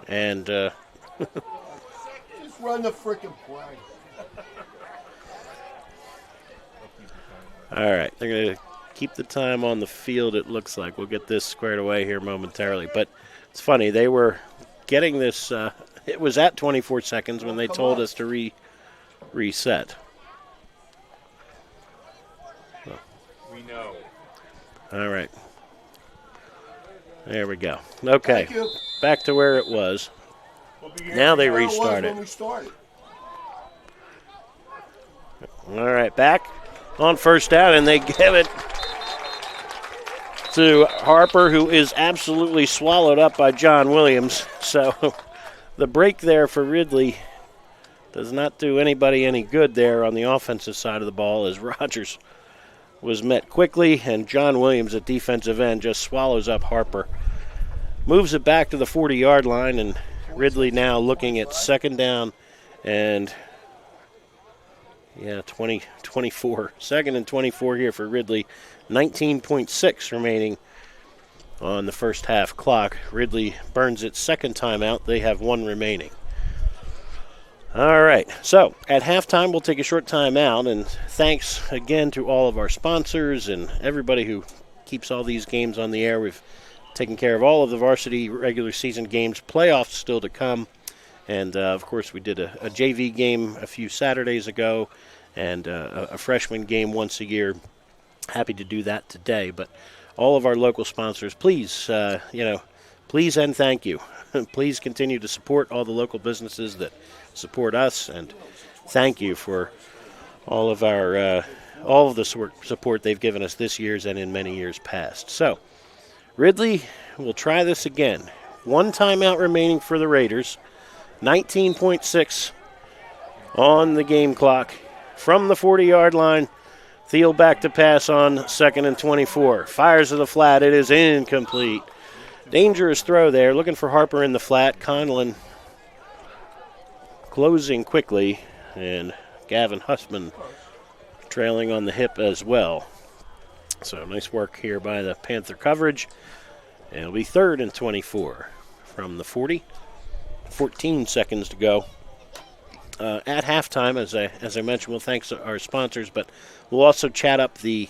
And Just run the frickin' play. all right, they're going to keep the time on the field, it looks like. We'll get this squared away here momentarily. But it's funny, they were getting this, it was at 24 seconds when they told us to reset. We know. All right. There we go. Okay, Thank you. back to where it was. Now they Where it was restart it. when we started. All right, back on 1st down, and they give it to Harper, who is absolutely swallowed up by John Williams. So the break there for Ridley does not do anybody any good there on the offensive side of the ball, as Rogers was met quickly, and John Williams at defensive end just swallows up Harper. Moves it back to the 40-yard line, and Ridley now looking at 2nd down and 24. 2nd and 24 here for Ridley. 19.6 remaining on the first half clock. Ridley burns its 2nd timeout. They have 1 remaining. All right, so at halftime, we'll take a short time out, and thanks again to all of our sponsors and everybody who keeps all these games on the air. We've taken care of all of the varsity regular season games, playoffs still to come, and of course we did a JV game a few Saturdays ago and a freshman game once a year. Happy to do that today, but all of our local sponsors, please, please and thank you. Please continue to support all the local businesses that support us, and thank you for all of the support they've given us this year's and in many years past. So, Ridley will try this again. 1 timeout remaining for the Raiders. 19.6 on the game clock. From the 40-yard line, Thiel back to pass on 2nd and 24. Fires to the flat. It is incomplete. Dangerous throw there, looking for Harper in the flat. Conlon closing quickly, and Gavin Hussman trailing on the hip as well. So nice work here by the Panther coverage. And it'll be 3rd and 24 from the 40. 14 seconds to go. At halftime, as I mentioned, we'll thank our sponsors, but we'll also chat up the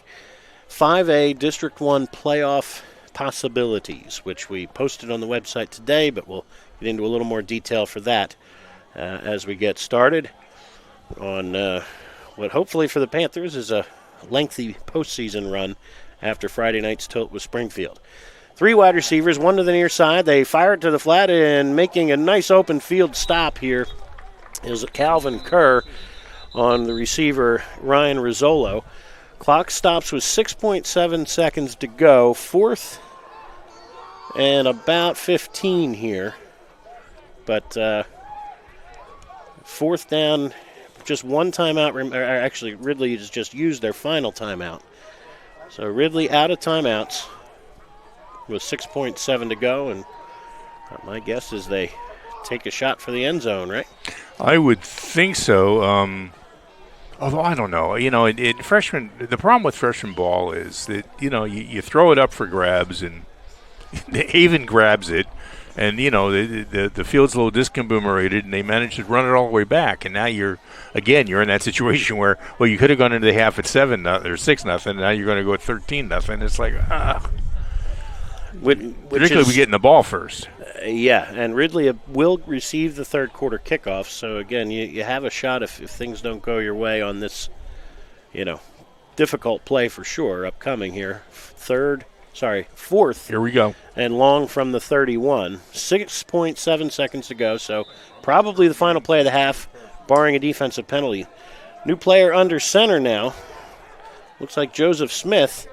5A District 1 playoff possibilities, which we posted on the website today, but we'll get into a little more detail for that as we get started on what hopefully for the Panthers is a lengthy postseason run after Friday night's tilt with Springfield. 3 wide receivers, 1 to the near side. They fire it to the flat, and making a nice open field stop here is Calvin Kerr on the receiver Ryan Rizzolo. Clock stops with 6.7 seconds to go. 4th and about 15 here. But 4th down, just 1 timeout. Actually, Ridley has just used their final timeout. So Ridley out of timeouts with 6.7 to go. And my guess is they take a shot for the end zone, right? I would think so. Although I don't know. Freshman. The problem with freshman ball is that you throw it up for grabs, and Haven grabs it, and the field's a little discombobulated, and they manage to run it all the way back. And now you're in that situation where you could have gone into the half at 7 or 6-0, and now you're going to go at 13-0. It's like particularly we getting the ball first. Yeah, and Ridley will receive the third quarter kickoff. So, again, you have a shot if things don't go your way on this, difficult play for sure upcoming here. 4th. Here we go. And long from the 31. 6.7 seconds to go, so probably the final play of the half, barring a defensive penalty. New player under center now. Looks like Joseph Smith.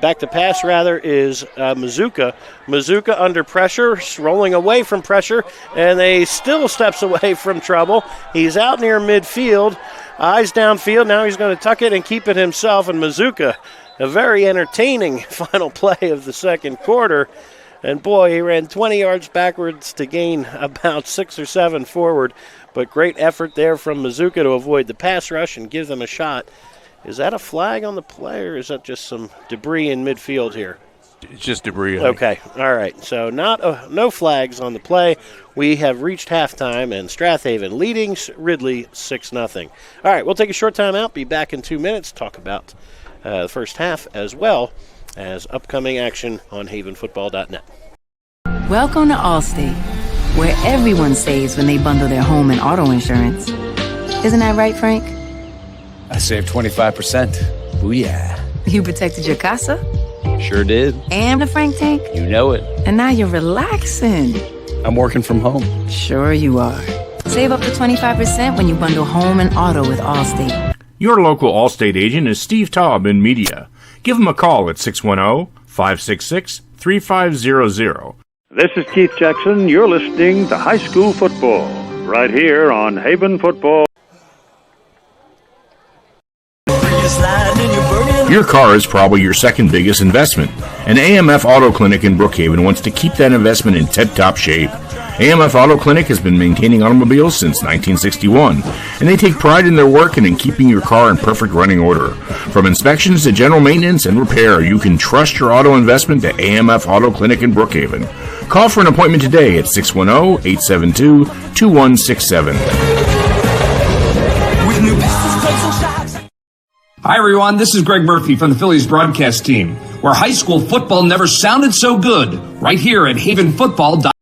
Back to pass, is Mazuka. Mazuka under pressure, rolling away from pressure, and they still steps away from trouble. He's out near midfield, eyes downfield. Now he's going to tuck it and keep it himself, and Mazuka, a very entertaining final play of the second quarter. And, boy, he ran 20 yards backwards to gain about 6 or 7 forward, but great effort there from Mazuka to avoid the pass rush and give them a shot. Is that a flag on the play, or is that just some debris in midfield here? It's just debris. Okay, all right. So no flags on the play. We have reached halftime, and Strath Haven leading Ridley 6-0. All right, we'll take a short time out. Be back in 2 minutes. Talk about the first half as well as upcoming action on havenfootball.net. Welcome to Allstate, where everyone saves when they bundle their home and auto insurance. Isn't that right, Frank? I saved 25%. Booyah. You protected your casa? Sure did. And the Frank tank? You know it. And now you're relaxing. I'm working from home. Sure you are. Save up to 25% when you bundle home and auto with Allstate. Your local Allstate agent is Steve Taub in media. Give him a call at 610-566-3500. This is Keith Jackson. You're listening to High School Football right here on Haven Football. Your car is probably your second biggest investment, and AMF Auto Clinic in Brookhaven wants to keep that investment in tip-top shape. AMF Auto Clinic has been maintaining automobiles since 1961, and they take pride in their work and in keeping your car in perfect running order. From inspections to general maintenance and repair, you can trust your auto investment to AMF Auto Clinic in Brookhaven. Call for an appointment today at 610-872-2167. Hi, everyone. This is Greg Murphy from the Phillies broadcast team, where high school football never sounded so good, right here at havenfootball.net.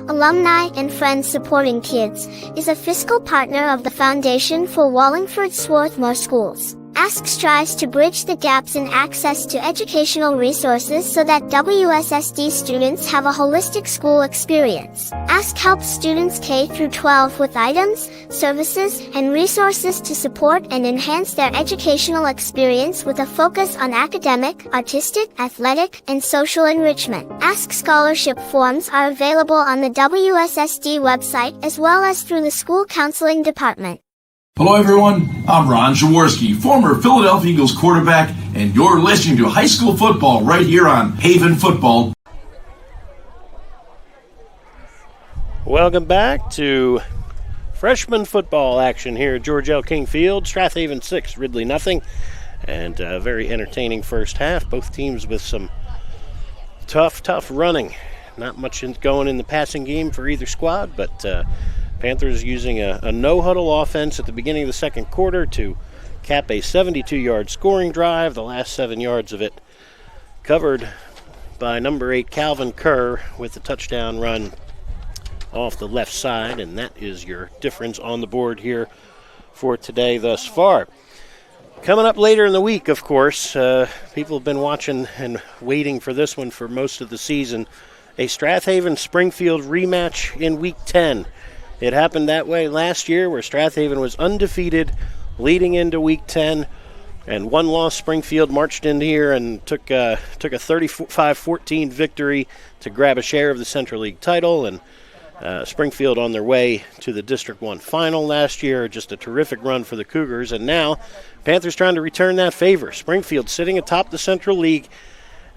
Alumni and Friends Supporting Kids is a fiscal partner of the Foundation for Wallingford Swarthmore Schools. ASK strives to bridge the gaps in access to educational resources so that WSSD students have a holistic school experience. ASK helps students K-12 with items, services, and resources to support and enhance their educational experience with a focus on academic, artistic, athletic, and social enrichment. ASK scholarship forms are available on the WSSD website as well as through the school counseling department. Hello, everyone. I'm Ron Jaworski, former Philadelphia Eagles quarterback, and you're listening to high school football right here on Haven Football. Welcome back to freshman football action here at George L. King Field. Strath Haven 6, Ridley nothing, and a very entertaining first half. Both teams with some tough running. Not much going in the passing game for either squad, but Panthers using a no-huddle offense at the beginning of the second quarter to cap a 72-yard scoring drive. The last 7 yards of it covered by number 8 Calvin Kerr with a touchdown run off the left side, and that is your difference on the board here for today thus far. Coming up later in the week, of course, people have been watching and waiting for this one for most of the season. A Strath Haven-Springfield rematch in Week 10. It happened that way last year where Strath Haven was undefeated leading into Week 10, and one loss. Springfield marched in here and took a 35-14 victory to grab a share of the Central League title, and Springfield on their way to the District 1 final last year. Just a terrific run for the Cougars, and now Panthers trying to return that favor. Springfield sitting atop the Central League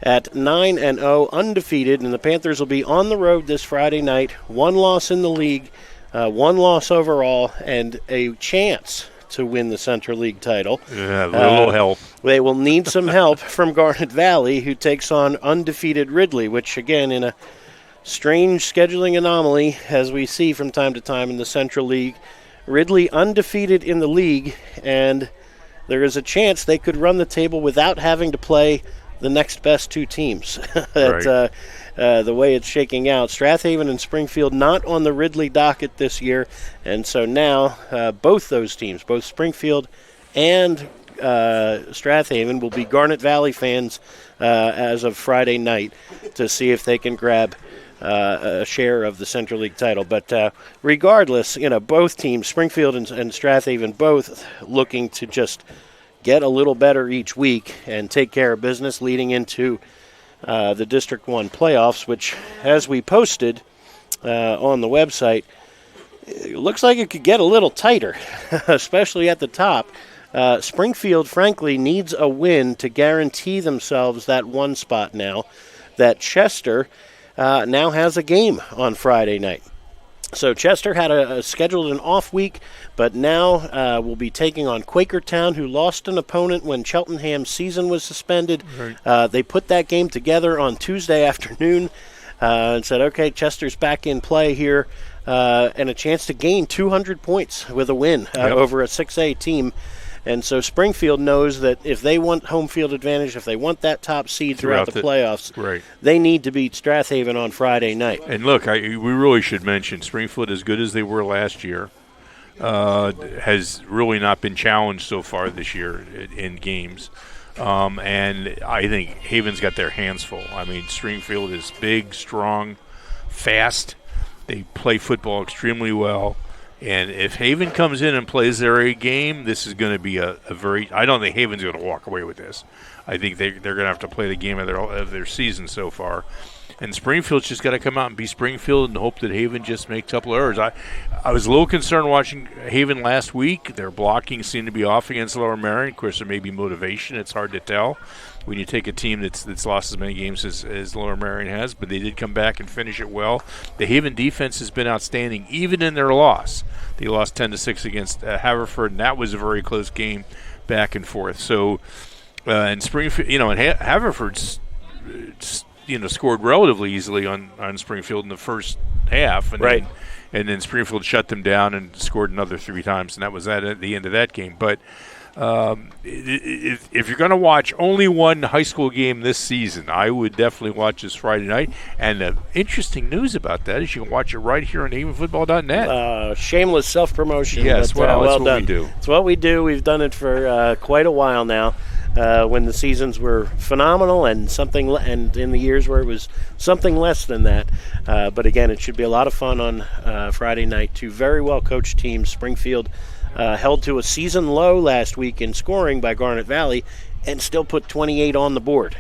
at 9-0, undefeated, and the Panthers will be on the road this Friday night. One loss in the league, one loss overall, and a chance to win the Central League title. Yeah, a little help. They will need some help from Garnet Valley, who takes on undefeated Ridley, which, again, in a strange scheduling anomaly, as we see from time to time in the Central League. Ridley undefeated in the league, and there is a chance they could run the table without having to play the next best two teams. Right. The way it's shaking out. Strath Haven and Springfield not on the Ridley docket this year, and so now both those teams, both Springfield and Strath Haven, will be Garnet Valley fans as of Friday night to see if they can grab a share of the Central League title. But regardless, both teams, Springfield and Strath Haven, both looking to just get a little better each week and take care of business leading into the District 1 playoffs, which, as we posted on the website, it looks like it could get a little tighter, especially at the top. Springfield, frankly, needs a win to guarantee themselves that one spot now. That Chester now has a game on Friday night. So Chester had scheduled an off week, but now will be taking on Quakertown, who lost an opponent when Cheltenham's season was suspended. Right. They put that game together on Tuesday afternoon and said, okay, Chester's back in play here, and a chance to gain 200 points with a win over a 6A team. And so Springfield knows that if they want home field advantage, if they want that top seed throughout the playoffs, right, they need to beat Strath Haven on Friday night. And look, we really should mention Springfield, as good as they were last year, has really not been challenged so far this year in games. And I think Haven's got their hands full. I mean, Springfield is big, strong, fast. They play football extremely well. And if Haven comes in and plays their A game, this is going to be a very – I don't think Haven's going to walk away with this. I think they're going to have to play the game of their season so far. And Springfield's just got to come out and be Springfield and hope that Haven just makes a couple of errors. I was a little concerned watching Haven last week. Their blocking seemed to be off against Lower Merion. Of course, there may be motivation. It's hard to tell when you take a team that's lost as many games as Lower Merion has, but they did come back and finish it well. The Haven defense has been outstanding, even in their loss. They lost 10-6 against Haverford, and that was a very close game back and forth. So, and Springfield, and Haverford's, scored relatively easily on Springfield in the first half, and then Springfield shut them down and scored another 3 times, and that was at the end of that game. But if you're going to watch only one high school game this season, I would definitely watch this Friday night. And the interesting news about that is you can watch it right here on havenfootball.net. Shameless self-promotion. Yes, but, well, well that's done. what we do. It's what we do. We've done it for quite a while now. When the seasons were phenomenal and and in the years where it was something less than that. But again, it should be a lot of fun on Friday night. Two very well coached teams. Springfield held to a season low last week in scoring by Garnet Valley and still put 28 on the board,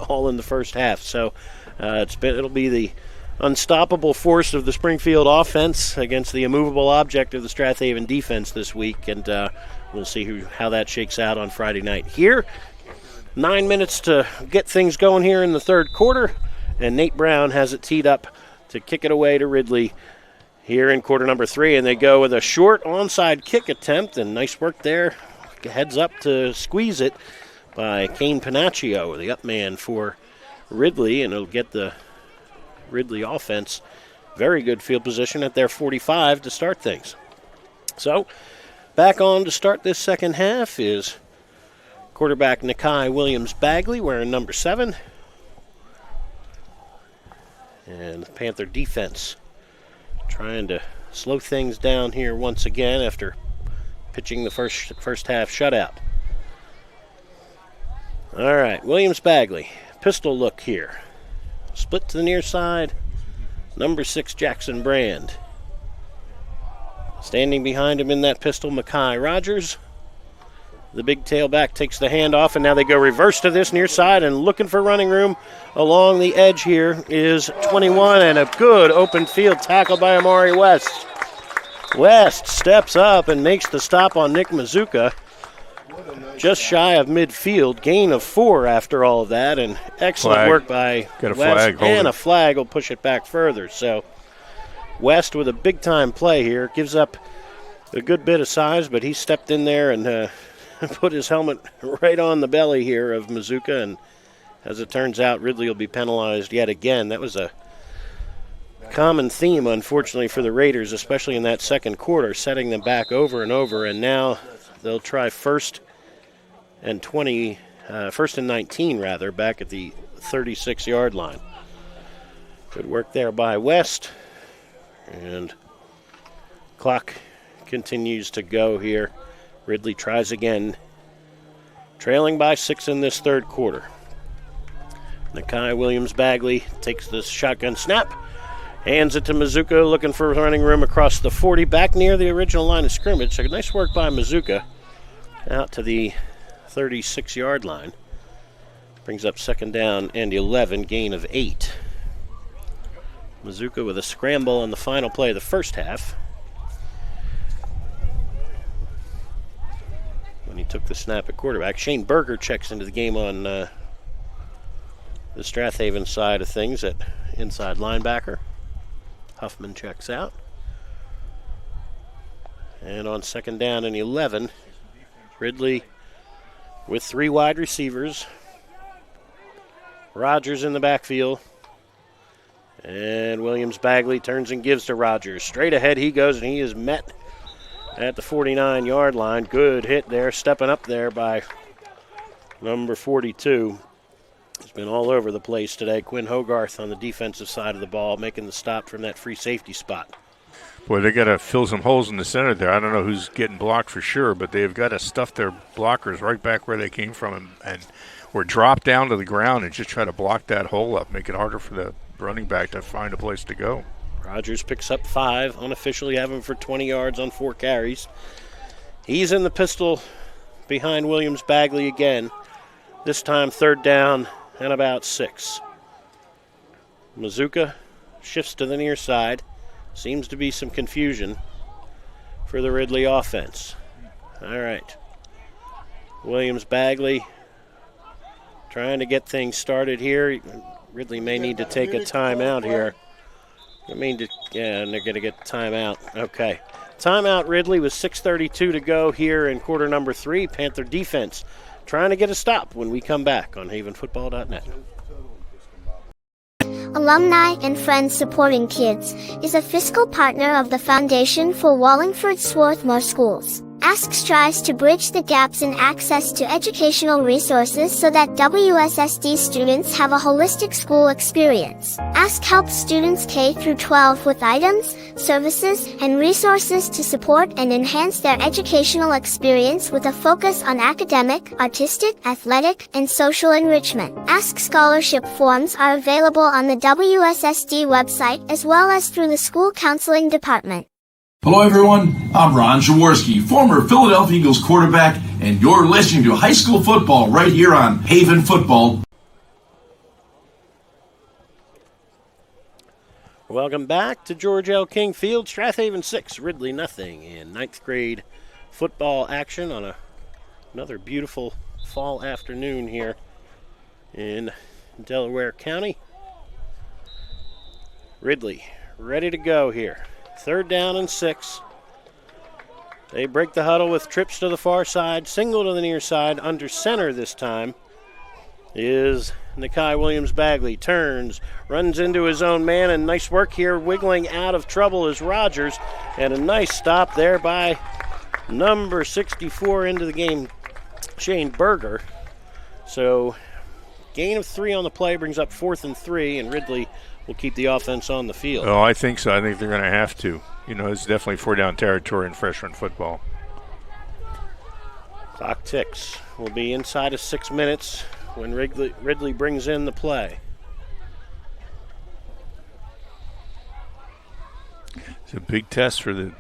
all in the first half. So it'll be the unstoppable force of the Springfield offense against the immovable object of the Strath Haven defense this week, and we'll see how that shakes out on Friday night. Here, 9 minutes to get things going here in the third quarter, and Nate Brown has it teed up to kick it away to Ridley here in quarter number 3, and they go with a short onside kick attempt, and nice work there. Heads up to squeeze it by Kane Panaccio, the up man for Ridley, and it'll get the Ridley offense very good field position at their 45 to start things. So back on to start this second half is quarterback Nakai Williams-Bagley wearing number 7. And the Panther defense trying to slow things down here once again after pitching the first half shutout. All right, Williams-Bagley, pistol look here. Split to the near side, number 6 Jackson Brand. Standing behind him in that pistol, Mackay Rogers. The big tailback takes the handoff, and now they go reverse to this near side, and looking for running room along the edge here is 21, and a good open field tackle by Amari West. West steps up and makes the stop on Nick Mazuka. Just shy of midfield, gain of 4 after all of that, and excellent work by West, and a flag will push it back further. So West with a big-time play here, gives up a good bit of size, but he stepped in there and put his helmet right on the belly here of Mazuka, and as it turns out, Ridley will be penalized yet again. That was a common theme, unfortunately, for the Raiders, especially in that second quarter, setting them back over and over, and now they'll try first and 19 rather, back at the 36-yard line. Good work there by West, and clock continues to go here. Ridley tries again, trailing by 6 in this third quarter. Nakai Williams-Bagley takes the shotgun snap, hands it to Mazuka, looking for running room across the 40, back near the original line of scrimmage. So nice work by Mazuka out to the 36-yard line. Brings up second down and 11, gain of 8. Mazuka with a scramble on the final play of the first half, when he took the snap at quarterback. Shane Berger checks into the game on the Strath Haven side of things at inside linebacker. Huffman checks out. And on second down and 11, Ridley with 3 wide receivers. Rogers in the backfield. And Williams-Bagley turns and gives to Rogers. Straight ahead he goes, and he is met at the 49-yard line. Good hit there, stepping up there by number 42. He's been all over the place today. Quinn Hogarth on the defensive side of the ball, making the stop from that free safety spot. Boy, they got to fill some holes in the center there. I don't know who's getting blocked for sure, but they've got to stuff their blockers right back where they came from or drop down to the ground and just try to block that hole up, make it harder for the running back to find a place to go. Rogers picks up 5, unofficially have him for 20 yards on 4 carries. He's in the pistol behind Williams-Bagley again. This time third down and about 6. Mazuka shifts to the near side. Seems to be some confusion for the Ridley offense. All right. Williams-Bagley trying to get things started here. Ridley may need to take a timeout here. And they're going to get the timeout. Okay. Timeout, Ridley, with 6:32 to go here in quarter number 3. Panther defense trying to get a stop when we come back on havenfootball.net. Alumni and Friends Supporting Kids is a fiscal partner of the Foundation for Wallingford Swarthmore Schools. ASK strives to bridge the gaps in access to educational resources so that WSSD students have a holistic school experience. ASK helps students K-12 with items, services, and resources to support and enhance their educational experience with a focus on academic, artistic, athletic, and social enrichment. ASK scholarship forms are available on the WSSD website as well as through the school counseling department. Hello, everyone. I'm Ron Jaworski, former Philadelphia Eagles quarterback, and you're listening to high school football right here on Haven Football. Welcome back to George L. King Field. Strath Haven 6, Ridley nothing in 9th grade football action on another beautiful fall afternoon here in Delaware County. Ridley ready to go here. 3rd down and 6. They break the huddle with trips to the far side, single to the near side, under center this time is Nakai Williams-Bagley. Turns, runs into his own man, and nice work here. Wiggling out of trouble is Rogers, and a nice stop there by number 64 into the game, Shane Berger. So gain of 3 on the play brings up 4th and 3, and Ridley will keep the offense on the field. Oh, I think so. I think they're going to have to. You know, it's definitely 4-down territory in freshman football. Clock ticks. We'll be inside of 6 minutes when Ridley brings in the play. It's a big test for the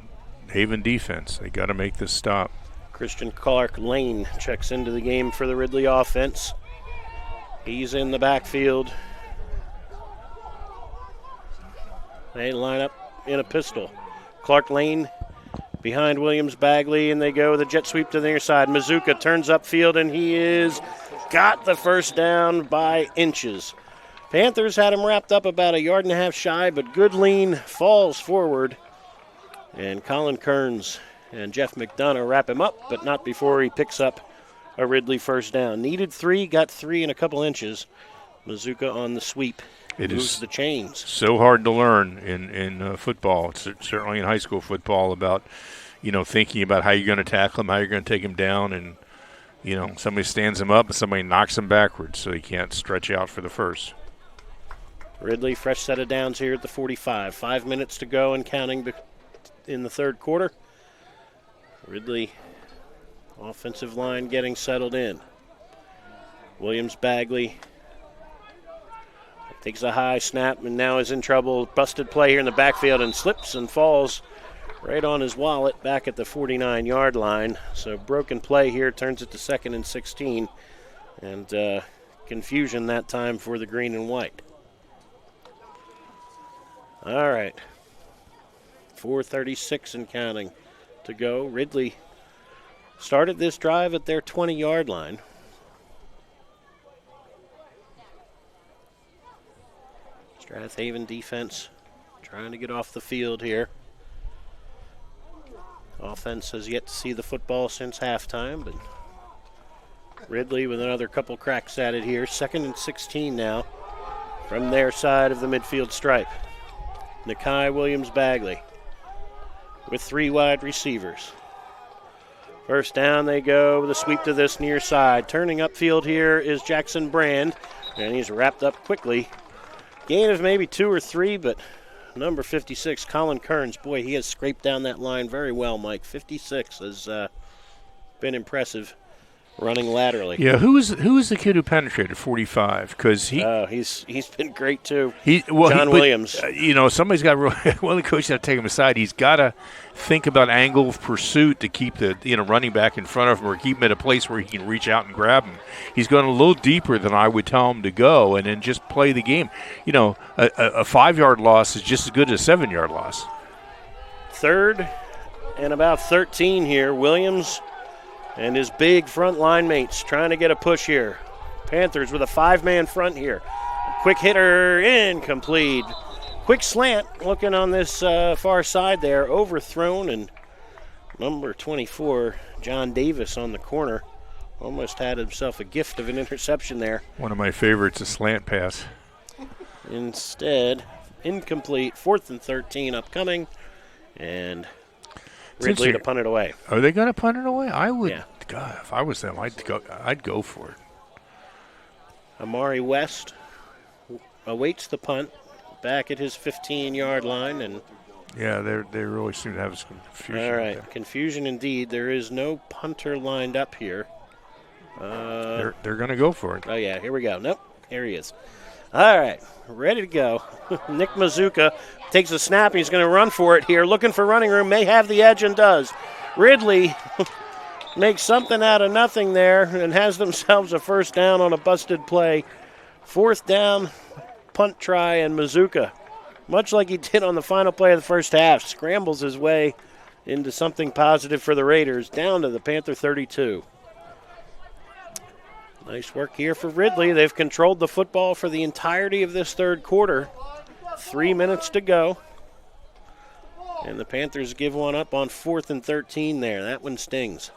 Haven defense. They got to make this stop. Christian Clark Lane checks into the game for the Ridley offense. He's in the backfield. They line up in a pistol. Clark Lane behind Williams-Bagley, and they go with a jet sweep to the near side. Mazuka turns upfield, and he is got the first down by inches. Panthers had him wrapped up about 1.5 yards shy, but good lean falls forward. And Colin Kearns and Jeff McDonough wrap him up, but not before he picks up a Ridley first down. Needed 3, got 3 and a couple inches. Mazuka on the sweep. It moves is the chains. So hard to learn in football, certainly in high school football, about, you know, thinking about how you're going to tackle him, how you're going to take him down, and, you know, somebody stands him up and somebody knocks him backwards so he can't stretch out for the first. Ridley, fresh set of downs here at the 45. 5 minutes to go and counting in the 3rd quarter. Ridley, offensive line getting settled in. Williams-Bagley takes a high snap and now is in trouble. Busted play here in the backfield and slips and falls right on his wallet back at the 49-yard line. So broken play here, turns it to 2nd and 16. And confusion that time for the green and white. All right. 4:36 and counting to go. Ridley started this drive at their 20-yard line. Strath Haven defense trying to get off the field here. Offense has yet to see the football since halftime, but Ridley with another couple cracks at it here. 2nd and 16 now from their side of the midfield stripe. Nakai Williams-Bagley with 3 wide receivers. First down they go with a sweep to this near side. Turning upfield here is Jackson Brand, and he's wrapped up quickly. Gain of maybe 2 or 3, but number 56, Colin Kearns, boy, he has scraped down that line very well, Mike. 56 has been impressive running laterally. Yeah, who is the kid who penetrated 45? Because he's been great too. John Williams. You know, somebody's got the coach got to take him aside. He's got to think about angle of pursuit to keep the running back in front of him, or keep him at a place where he can reach out and grab him. He's going a little deeper than I would tell him to go, and then just play the game. You know, a 5-yard loss is just as good as a 7-yard loss. 3rd and about 13 here. Williams and his big front line mates trying to get a push here. Panthers with a 5-man front here. Quick hitter, incomplete. Quick slant looking on this far side there. Overthrown, and number 24, John Davis on the corner, almost had himself a gift of an interception there. One of my favorites, a slant pass. Instead, incomplete. 4th and 13 upcoming, and Ridley to punt it away. Are they going to punt it away? I would. Yeah. God, if I was them, I'd go for it. Amari West awaits the punt back at his 15-yard line, and yeah, they really seem to have some confusion. All right, confusion indeed. There is no punter lined up here. They're going to go for it. Oh yeah, here we go. Nope, here he is. All right, ready to go. Nick Mazuka takes a snap. He's going to run for it here. Looking for running room. May have the edge and does. Ridley makes something out of nothing there and has themselves a first down on a busted play. 4th down, punt try, and Mazuka much like he did on the final play of the first half. Scrambles his way into something positive for the Raiders, down to the Panther 32. Nice work here for Ridley. They've controlled the football for the entirety of this third quarter. 3 minutes to go. And the Panthers give one up on 4th and 13 there. That one stings.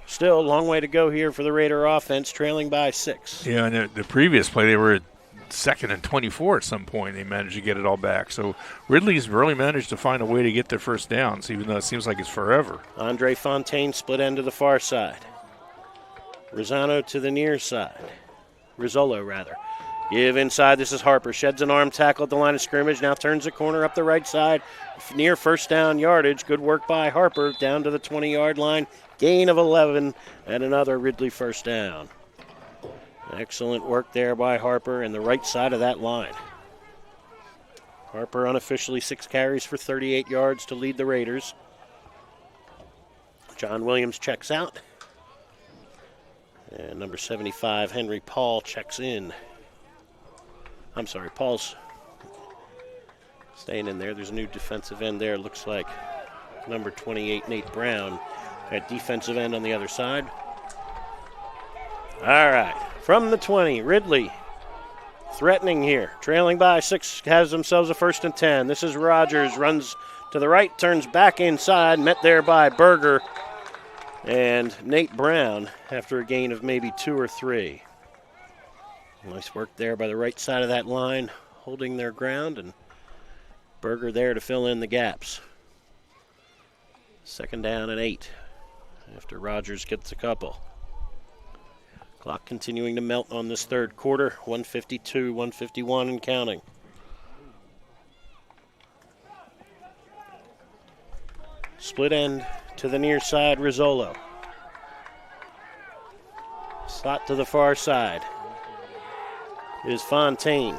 Still a long way to go here for the Raider offense, trailing by 6. Yeah, and the previous play, they were at 2nd and 24 at some point. They managed to get it all back. So Ridley's really managed to find a way to get their first downs, even though it seems like it's forever. Andre Fontaine split end to the far side. Rizzolo to the near side. Rizzolo, rather. Give inside. This is Harper. Sheds an arm tackle at the line of scrimmage. Now turns the corner up the right side. Near first down yardage. Good work by Harper. Down to the 20-yard line. Gain of 11 and another Ridley first down. Excellent work there by Harper and the right side of that line. Harper unofficially 6 carries for 38 yards to lead the Raiders. John Williams checks out. And number 75, Henry Paul, checks in. I'm sorry, Paul's staying in there. There's a new defensive end there. Looks like number 28, Nate Brown, at defensive end on the other side. All right, from the 20, Ridley threatening here. Trailing by 6, has themselves a 1st and 10. This is Rogers, runs to the right, turns back inside, met there by Berger and Nate Brown after a gain of maybe 2 or 3. Nice work there by the right side of that line, holding their ground, and Berger there to fill in the gaps. 2nd down and 8 after Rogers gets a couple. Clock continuing to melt on this third quarter, 152, 151 and counting. Split end to the near side, Rizzolo. Slot to the far side is Fontaine.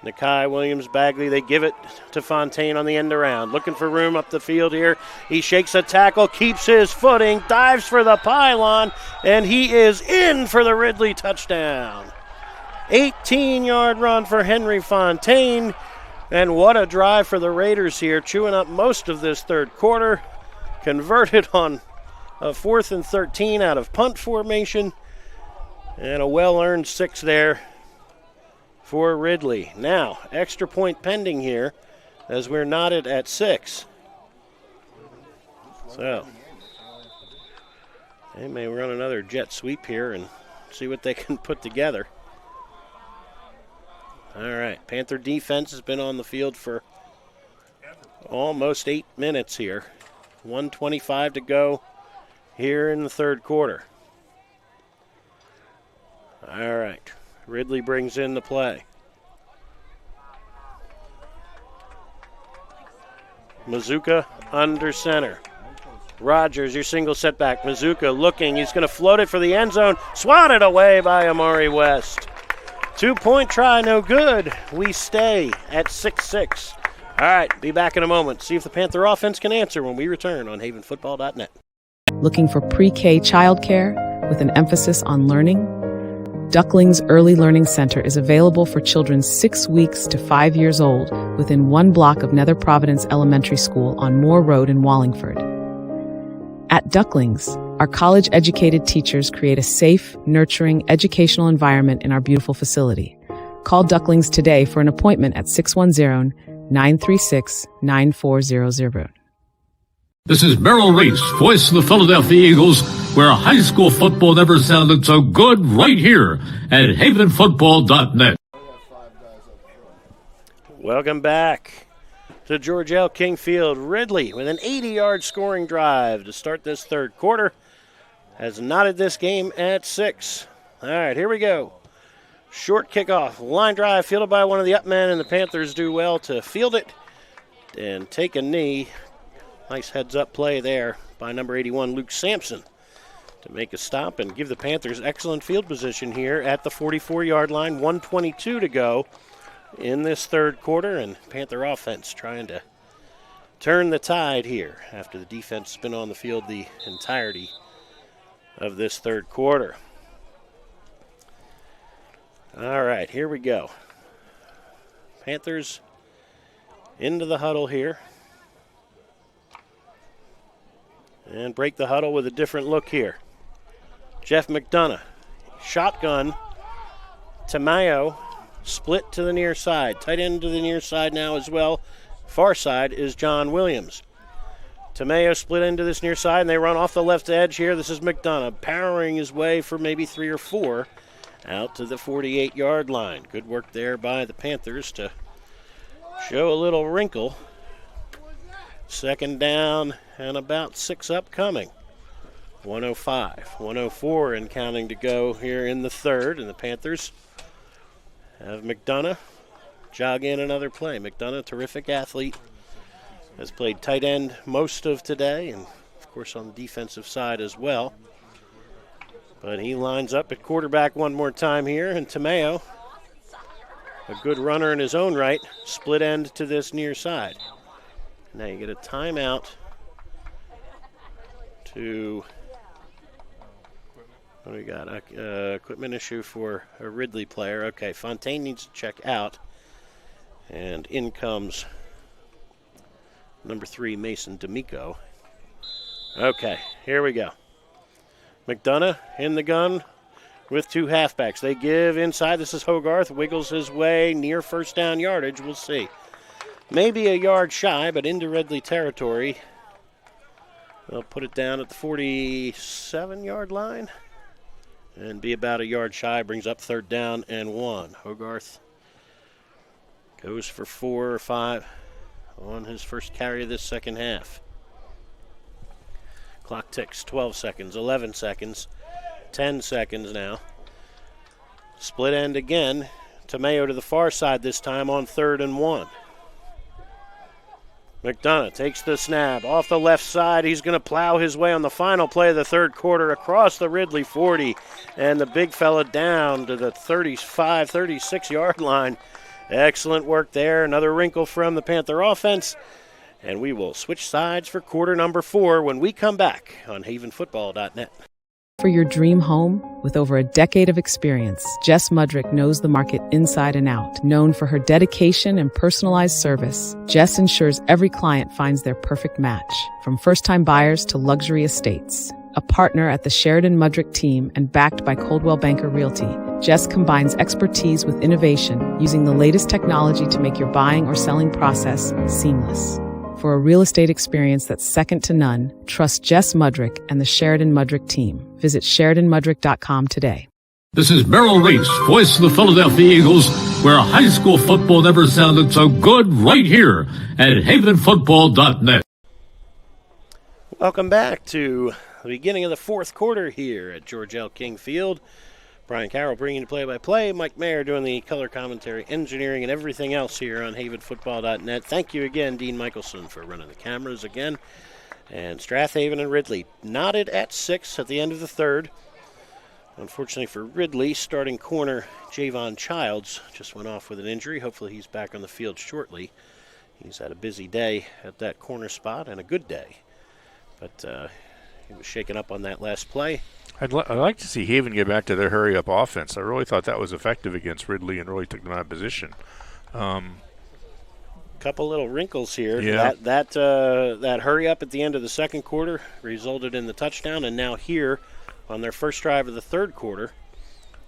Nakai, Williams, Bagley, they give it to Fontaine on the end around. Looking for room up the field here. He shakes a tackle, keeps his footing, dives for the pylon, and he is in for the Ridley touchdown. 18-yard run for Henry Fontaine, and what a drive for the Raiders here, chewing up most of this third quarter. Converted on a 4th and 13 out of punt formation, and a well-earned 6 there for Ridley. Now, extra point pending here as we're knotted at 6. So, they may run another jet sweep here and see what they can put together. All right, Panther defense has been on the field for almost 8 minutes here. 1:25 to go here in the third quarter. All right. Ridley brings in the play. Mazuka under center. Rogers, your single setback. Mazuka looking. He's going to float it for the end zone. Swatted away by Amari West. 2-point try, no good. We stay at 6-6. All right, be back in a moment. See if the Panther offense can answer when we return on havenfootball.net. Looking for pre-K childcare with an emphasis on learning? Ducklings Early Learning Center is available for children 6 weeks to 5 years old within 1 block of Nether Providence Elementary School on Moore Road in Wallingford. At Ducklings, our college-educated teachers create a safe, nurturing, educational environment in our beautiful facility. Call Ducklings today for an appointment at 610-936-9400. This is Merrill Reese, voice of the Philadelphia Eagles, where high school football never sounded so good, right here at havenfootball.net. Welcome back to George L. King Field. Ridley with an 80-yard scoring drive to start this third quarter has knotted this game at 6. All right, here we go. Short kickoff, line drive fielded by one of the up men, and the Panthers do well to field it and take a knee. Nice heads-up play there by number 81, Luke Sampson, to make a stop and give the Panthers excellent field position here at the 44-yard line. 1:22 to go in this third quarter, and Panther offense trying to turn the tide here after the defense has been on the field the entirety of this third quarter. All right, here we go. Panthers into the huddle here. And break the huddle with a different look here. Jeff McDonough, shotgun. Tamayo, split to the near side. Tight end to the near side now as well. Far side is John Williams. Tamayo split into this near side, and they run off the left edge here. This is McDonough powering his way for maybe 3 or 4 out to the 48-yard line. Good work there by the Panthers to show a little wrinkle. Second down and about 6 upcoming. 105, 104 and counting to go here in the third, and the Panthers have McDonough jog in another play. McDonough, terrific athlete, has played tight end most of today, and of course on the defensive side as well. But he lines up at quarterback one more time here, and Tamayo, a good runner in his own right, split end to this near side. Now you get a timeout to, what do we got? Equipment issue for a Ridley player. Okay, Fontaine needs to check out. And in comes number 3, Mason D'Amico. Okay, here we go. McDonough in the gun with 2 halfbacks. They give inside. This is Hogarth. Wiggles his way near first down yardage. We'll see. Maybe a yard shy, but into Ridley territory. They'll put it down at the 47-yard line and be about a yard shy. Brings up 3rd down and 1. Hogarth goes for 4 or 5 on his first carry of this second half. Clock ticks. 12 seconds, 11 seconds, 10 seconds now. Split end again. Tamayo to the far side this time on 3rd and 1. McDonough takes the snap off the left side. He's going to plow his way on the final play of the third quarter across the Ridley 40. And the big fella down to the 35, 36-yard line. Excellent work there. Another wrinkle from the Panther offense. And we will switch sides for quarter number 4 when we come back on havenfootball.net. For your dream home, with over a decade of experience, Jess Mudrick knows the market inside and out. Known for her dedication and personalized service, Jess ensures every client finds their perfect match. From first-time buyers to luxury estates. A partner at the Sheridan Mudrick team and backed by Coldwell Banker Realty, Jess combines expertise with innovation, using the latest technology to make your buying or selling process seamless. For a real estate experience that's second to none, trust Jess Mudrick and the Sheridan Mudrick team. Visit SheridanMudrick.com today. This is Merrill Reese, voice of the Philadelphia Eagles, where high school football never sounded so good, right here at havenfootball.net. Welcome back to the beginning of the fourth quarter here at George L. King Field. Brian Carroll bringing you play-by-play. Mike Mayer doing the color commentary, engineering, and everything else here on havenfootball.net. Thank you again, Dean Michelson, for running the cameras again. And Strath Haven and Ridley knotted at 6 at the end of the third. Unfortunately for Ridley, starting corner Javon Childs just went off with an injury. Hopefully he's back on the field shortly. He's had a busy day at that corner spot and a good day. But he was shaken up on that last play. I'd like to see Haven get back to their hurry-up offense. I really thought that was effective against Ridley and really took them out of position. Couple little wrinkles here. Yeah. That hurry-up at the end of the second quarter resulted in the touchdown, and now here on their first drive of the third quarter,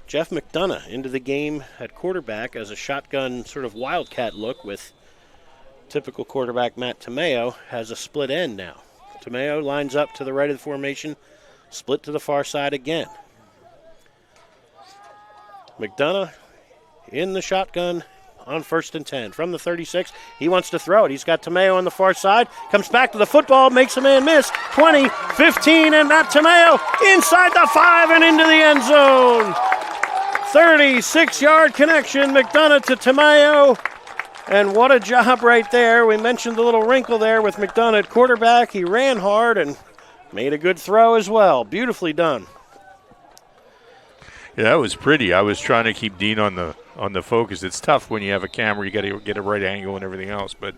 Jeff McDonough into the game at quarterback as a shotgun sort of wildcat look with typical quarterback Matt Tamayo has a split end now. Tamayo lines up to the right of the formation, split to the far side again. McDonough in the shotgun on 1st and 10. From the 36, he wants to throw it. He's got Tamayo on the far side, comes back to the football, makes a man miss. 20, 15, and not Tamayo inside the 5 and into the end zone. 36-yard connection, McDonough to Tamayo. And what a job right there. We mentioned the little wrinkle there with McDonough at quarterback. He ran hard and made a good throw as well. Beautifully done. Yeah, that was pretty. I was trying to keep Dean on the focus. It's tough when you have a camera. You got to get a right angle and everything else. But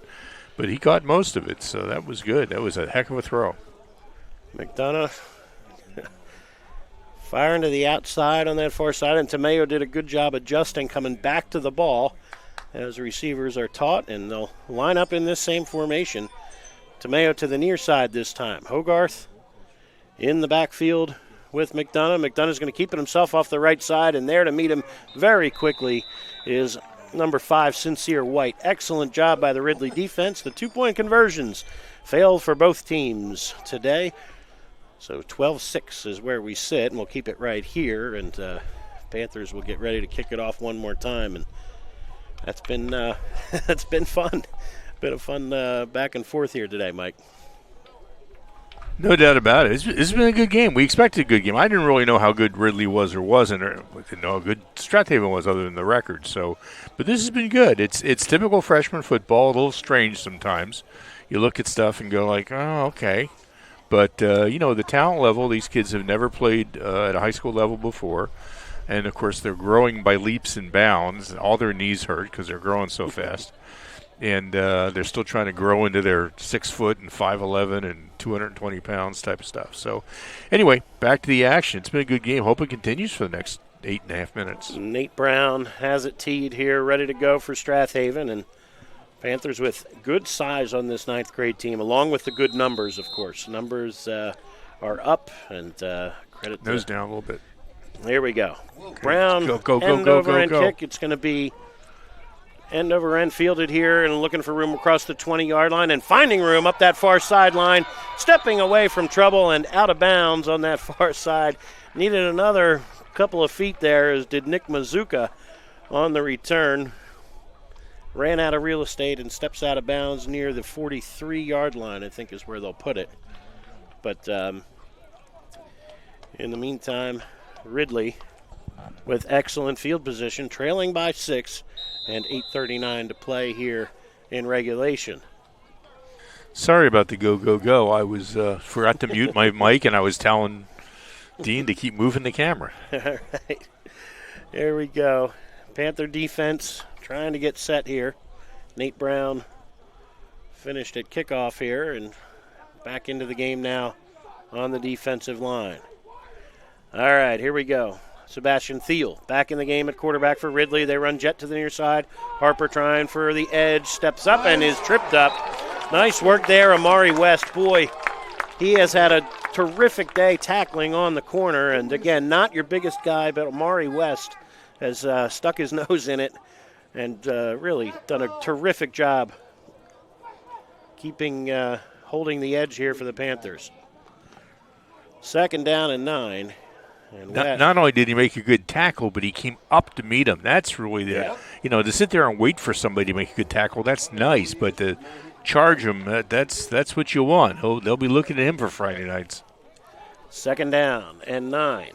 he got most of it, so that was good. That was a heck of a throw. McDonough firing to the outside on that far side, and Tamayo did a good job adjusting, coming back to the ball. as receivers are taught, and they'll line up in this same formation. Tamayo to the near side this time. Hogarth in the backfield with McDonough. McDonough's going to keep it himself off the right side, and there to meet him very quickly is number 5, Sincere White. Excellent job by the Ridley defense. The 2-point conversions failed for both teams today. So 12-6 is where we sit, and we'll keep it right here, and Panthers will get ready to kick it off one more time. And that's been that's been fun. Been a fun back and forth here today, Mike. No doubt about it. It's been a good game. We expected a good game. I didn't really know how good Ridley was or wasn't, or didn't know how good Strath Haven was other than the record. So, but this has been good. It's typical freshman football, a little strange sometimes. You look at stuff and go like, oh, okay. But, the talent level, these kids have never played at a high school level before. And, of course, they're growing by leaps and bounds. All their knees hurt because they're growing so fast. And they're still trying to grow into their 6 foot and 5'11" and 220 pounds type of stuff. So, anyway, back to the action. It's been a good game. Hope it continues for the next 8.5 minutes. Nate Brown has it teed here, ready to go for Strath Haven. And Panthers with good size on this 9th grade team, along with the good numbers, of course. Numbers are up, and credit to nose down a little bit. There we go. Okay. Brown, go, end over end kick. It's going to be end over end fielded here and looking for room across the 20-yard line and finding room up that far sideline, stepping away from trouble and out of bounds on that far side. Needed another couple of feet there, as did Nick Mazuka on the return. Ran out of real estate and steps out of bounds near the 43-yard line, I think is where they'll put it. But in the meantime, Ridley with excellent field position, trailing by 6 and 8:39 to play here in regulation. Sorry about the go. I was forgot to mute my mic, and I was telling Dean to keep moving the camera. All right. There we go. Panther defense trying to get set here. Nate Brown finished at kickoff here and back into the game now on the defensive line. All right, here we go. Sebastian Thiel back in the game at quarterback for Ridley. They run jet to the near side. Harper trying for the edge, steps up and is tripped up. Nice work there, Amari West. Boy, he has had a terrific day tackling on the corner. And again, not your biggest guy, but Amari West has stuck his nose in it and really done a terrific job holding the edge here for the Panthers. 2nd down and 9. And not only did he make a good tackle, but he came up to meet him. That's really to sit there and wait for somebody to make a good tackle, that's nice. But to charge him, that's what you want. They'll be looking at him for Friday nights. 2nd down and 9.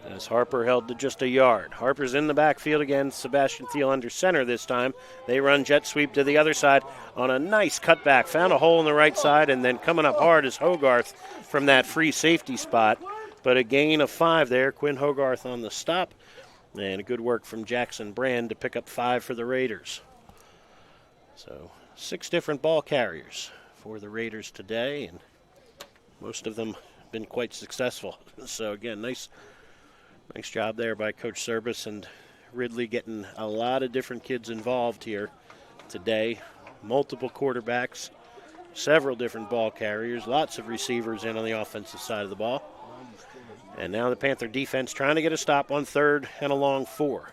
As Harper held to just a yard. Harper's in the backfield again. Sebastian Thiel under center this time. They run jet sweep to the other side on a nice cutback. Found a hole in the right side, and then coming up hard is Hogarth from that free safety spot. But a gain of 5 there. Quinn Hogarth on the stop. And a good work from Jackson Brand to pick up 5 for the Raiders. So 6 different ball carriers for the Raiders today, and most of them been quite successful. So again, nice job there by Coach Service and Ridley, getting a lot of different kids involved here today. Multiple quarterbacks, several different ball carriers, lots of receivers in on the offensive side of the ball. And now the Panther defense trying to get a stop on 3rd and a long 4.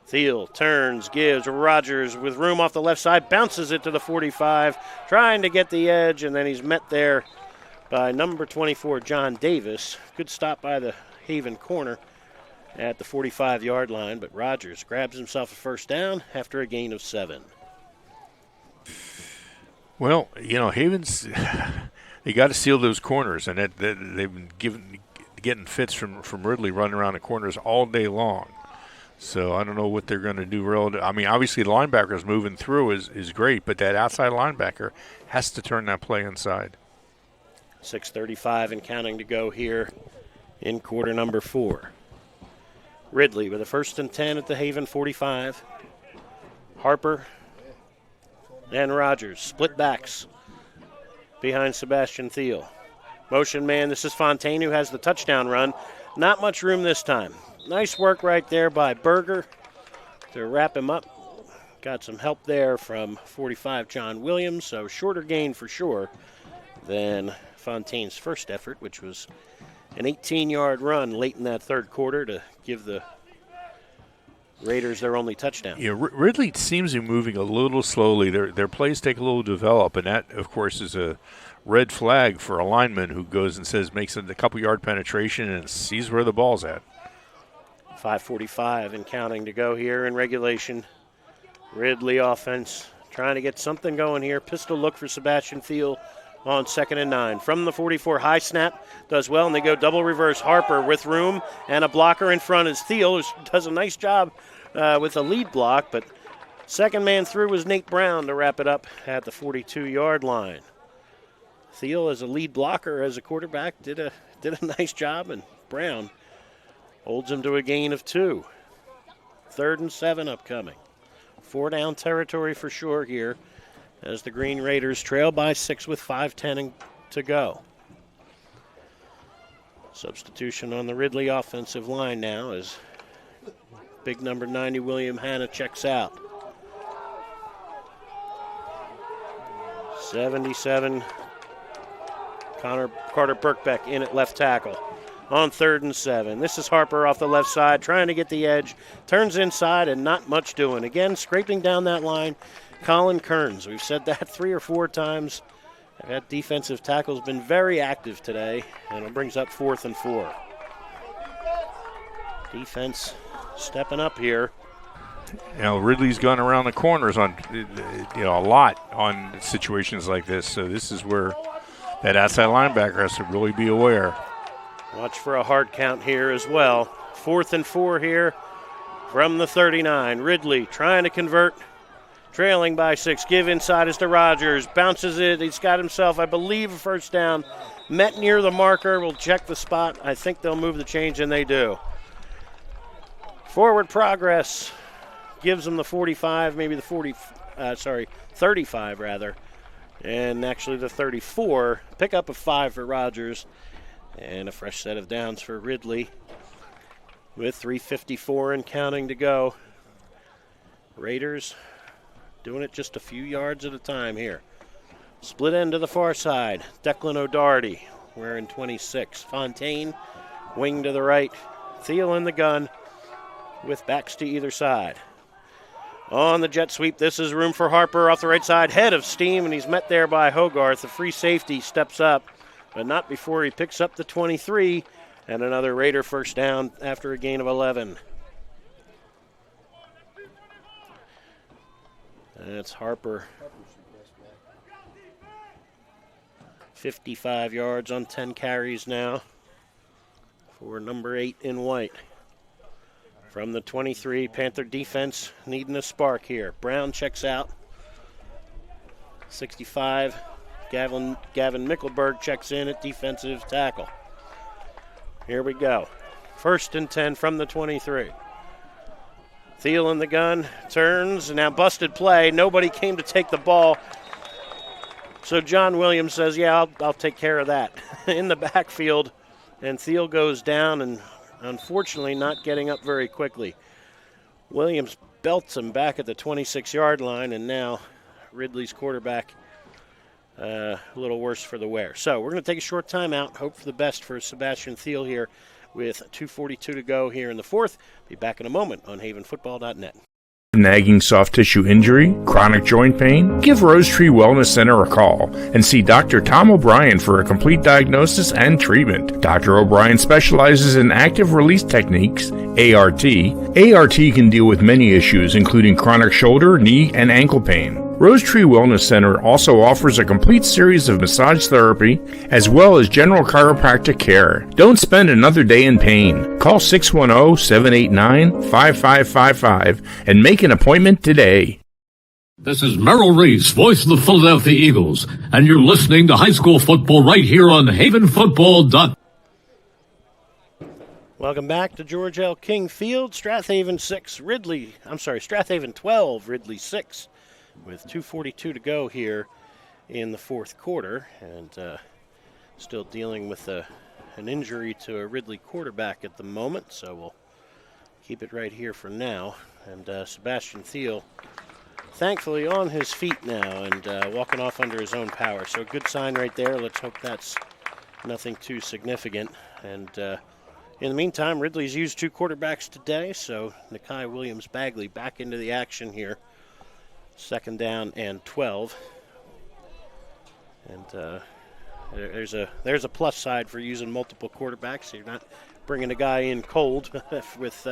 Thiel turns, gives Rogers with room off the left side, bounces it to the 45, trying to get the edge, and then he's met there by number 24, John Davis. Good stop by the Haven corner at the 45-yard line, but Rogers grabs himself a 1st down after a gain of 7. Well, Haven's they got to seal those corners, and they've been getting fits from Ridley running around the corners all day long. So I don't know what they're going to do. Obviously the linebackers moving through is great, but that outside linebacker has to turn that play inside. 6:35 and counting to go here in quarter number 4. Ridley with a 1st and 10 at the Haven 45. Harper and Rogers, split backs behind Sebastian Thiel. Motion man, this is Fontaine who has the touchdown run. Not much room this time. Nice work right there by Berger to wrap him up. got some help there from 45 John Williams, so shorter gain for sure than Fontaine's first effort, which was an 18-yard run late in that third quarter to give the Raiders their only touchdown. Yeah, Ridley seems to be moving a little slowly. Their plays take a little to develop, and that, of course, is a red flag for a lineman who goes and makes a couple-yard penetration and sees where the ball's at. 5:45 and counting to go here in regulation. Ridley offense trying to get something going here. Pistol look for Sebastian Thiel on 2nd and 9. From the 44, high snap, does well, and they go double reverse. Harper with room and a blocker in front is Thiel, who does a nice job with a lead block, but second man through was Nate Brown to wrap it up at the 42-yard line. Thiel, as a lead blocker, as a quarterback, did a nice job, and Brown holds him to a gain of 2. 3rd and 7 upcoming. 4 down territory for sure here as the Green Raiders trail by 6 with 5:10 to go. Substitution on the Ridley offensive line now as big number 90 William Hanna checks out. 77 Carter Birkbeck in at left tackle. On 3rd and 7. This is Harper off the left side, trying to get the edge. Turns inside and not much doing. Again, scraping down that line, Colin Kearns. We've said that 3 or 4 times. That defensive tackle's been very active today, and it brings up 4th and 4. Defense stepping up here. Ridley's gone around the corners on, a lot on situations like this. So this is where that outside linebacker has to really be aware. Watch for a hard count here as well. 4th and 4 here from the 39. Ridley trying to convert, trailing by 6. Give inside is to Rogers. Bounces it. He's got himself, I believe, a first down. Met near the marker. We'll check the spot. I think they'll move the change, and they do. Forward progress gives them the 45, maybe the 35 rather. And actually the 34. Pickup of 5 for Rogers. And a fresh set of downs for Ridley with 3:54 and counting to go. Raiders doing it just a few yards at a time here. Split end to the far side. Declan O'Doherty wearing 26. Fontaine, wing to the right. Thiel in the gun with backs to either side. On the jet sweep, this is room for Harper off the right side. Head of steam, and he's met there by Hogarth. The free safety steps up, but not before he picks up the 23, and another Raider first down after a gain of 11. That's Harper. 55 yards on 10 carries now for number 8 in white. From the 23, Panther defense needing a spark here. Brown checks out. 65. Gavin Mickelberg checks in at defensive tackle. Here we go. 1st and 10 from the 23. Thiel in the gun, turns, and now busted play. Nobody came to take the ball. So John Williams says, yeah, I'll take care of that. In the backfield, and Thiel goes down and unfortunately not getting up very quickly. Williams belts him back at the 26-yard line, and now Ridley's quarterback a little worse for the wear. So we're going to take a short timeout, hope for the best for Sebastian Thiel here with 2:42 to go here in the 4th. Be back in a moment on havenfootball.net. Nagging soft tissue injury, chronic joint pain? Give Rose Tree Wellness Center a call and see Dr. Tom O'Brien for a complete diagnosis and treatment. Dr. O'Brien specializes in active release techniques, ART. ART can deal with many issues, including chronic shoulder, knee, and ankle pain. Rose Tree Wellness Center also offers a complete series of massage therapy as well as general chiropractic care. Don't spend another day in pain. Call 610-789-5555 and make an appointment today. This is Merrill Reese, voice of the Philadelphia Eagles, and you're listening to high school football right here on havenfootball.net. Welcome back to George L. King Field. Strath Haven 12, Ridley 6. With 2:42 to go here in the 4th quarter, and still dealing with an injury to a Ridley quarterback at the moment, so we'll keep it right here for now. And Sebastian Thiel thankfully on his feet now and walking off under his own power. So good sign right there. Let's hope that's nothing too significant. And in the meantime, Ridley's used 2 quarterbacks today, so Nakai Williams-Bagley back into the action here. 2nd down and 12. And there's a plus side for using multiple quarterbacks. So you're not bringing a guy in cold with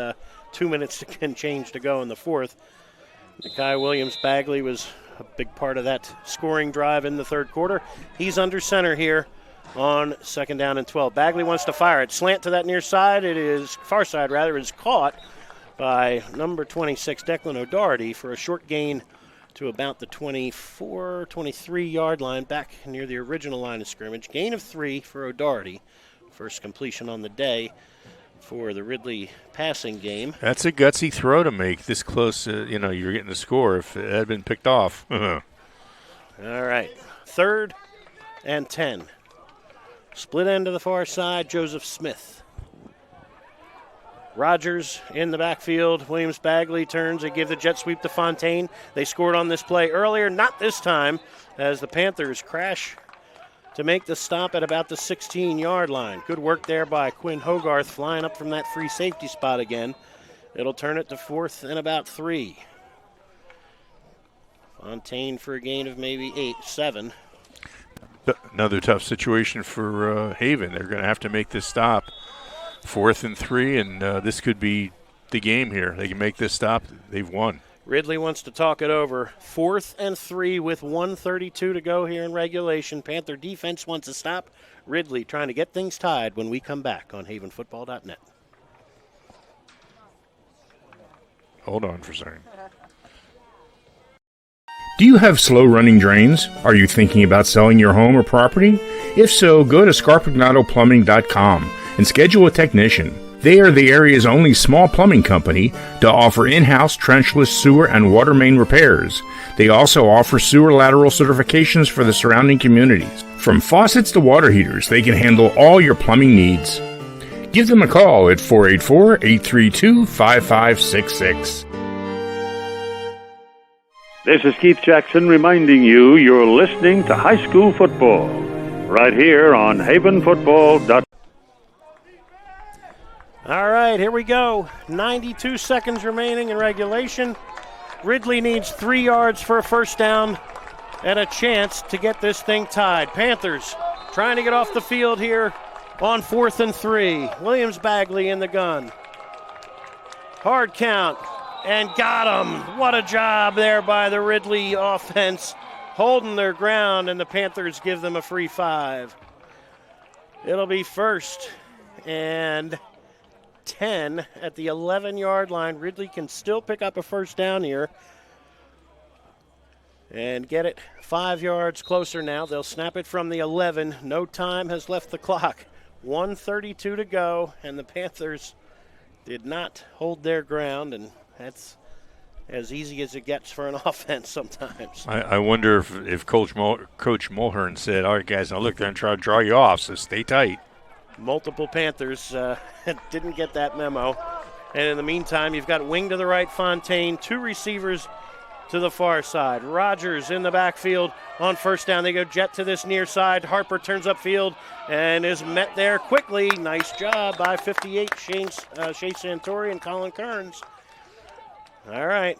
2 minutes and change to go in the 4th. Nakai Williams-Bagley was a big part of that scoring drive in the 3rd quarter. He's under center here on 2nd down and 12. Bagley wants to fire it. Slant to that near side. It is far side, rather. It is caught by number 26, Declan O'Doherty, for a short gain to about the 24, 23-yard line, back near the original line of scrimmage. Gain of 3 for O'Doherty. First completion on the day for the Ridley passing game. That's a gutsy throw to make this close. You're getting the score if it had been picked off. All right. 3rd and 10. Split end to the far side, Joseph Smith. Rogers in the backfield. Williams-Bagley turns and give the jet sweep to Fontaine. They scored on this play earlier, not this time, as the Panthers crash to make the stop at about the 16-yard line. Good work there by Quinn Hogarth, flying up from that free safety spot again. It'll turn it to 4th and about 3. Fontaine for a gain of maybe 7. Another tough situation for Haven. They're going to have to make this stop. 4th and 3, and this could be the game here. They can make this stop. They've won. Ridley wants to talk it over. 4th and 3 with 1:32 to go here in regulation. Panther defense wants to stop. Ridley trying to get things tied when we come back on havenfootball.net. Hold on for a second. Do you have slow-running drains? Are you thinking about selling your home or property? If so, go to scarpignatoplumbing.com and schedule a technician. They are the area's only small plumbing company to offer in-house trenchless sewer and water main repairs. They also offer sewer lateral certifications for the surrounding communities. From faucets to water heaters, they can handle all your plumbing needs. Give them a call at 484-832-5566. This is Keith Jackson reminding you you're listening to high school football right here on havenfootball.com. All right, here we go. 92 seconds remaining in regulation. Ridley needs 3 yards for a first down and a chance to get this thing tied. Panthers trying to get off the field here on 4th and 3. Williams-Bagley in the gun. Hard count. And got him. What a job there by the Ridley offense, holding their ground, and the Panthers give them a free 5. It'll be 1st and 10 at the 11-yard line. Ridley can still pick up a first down here and get it 5 yards closer now. They'll snap it from the 11. No time has left the clock. 1:32 to go, and the Panthers did not hold their ground, and that's as easy as it gets for an offense sometimes. I wonder if Coach Mulhern said, all right, guys, now look, they're going to try to draw you off, so stay tight. Multiple Panthers didn't get that memo. And in the meantime, you've got wing to the right, Fontaine, 2 receivers to the far side. Rogers in the backfield on first down. They go jet to this near side. Harper turns upfield and is met there quickly. Nice job by 58, Shea Santori and Colin Kearns. All right.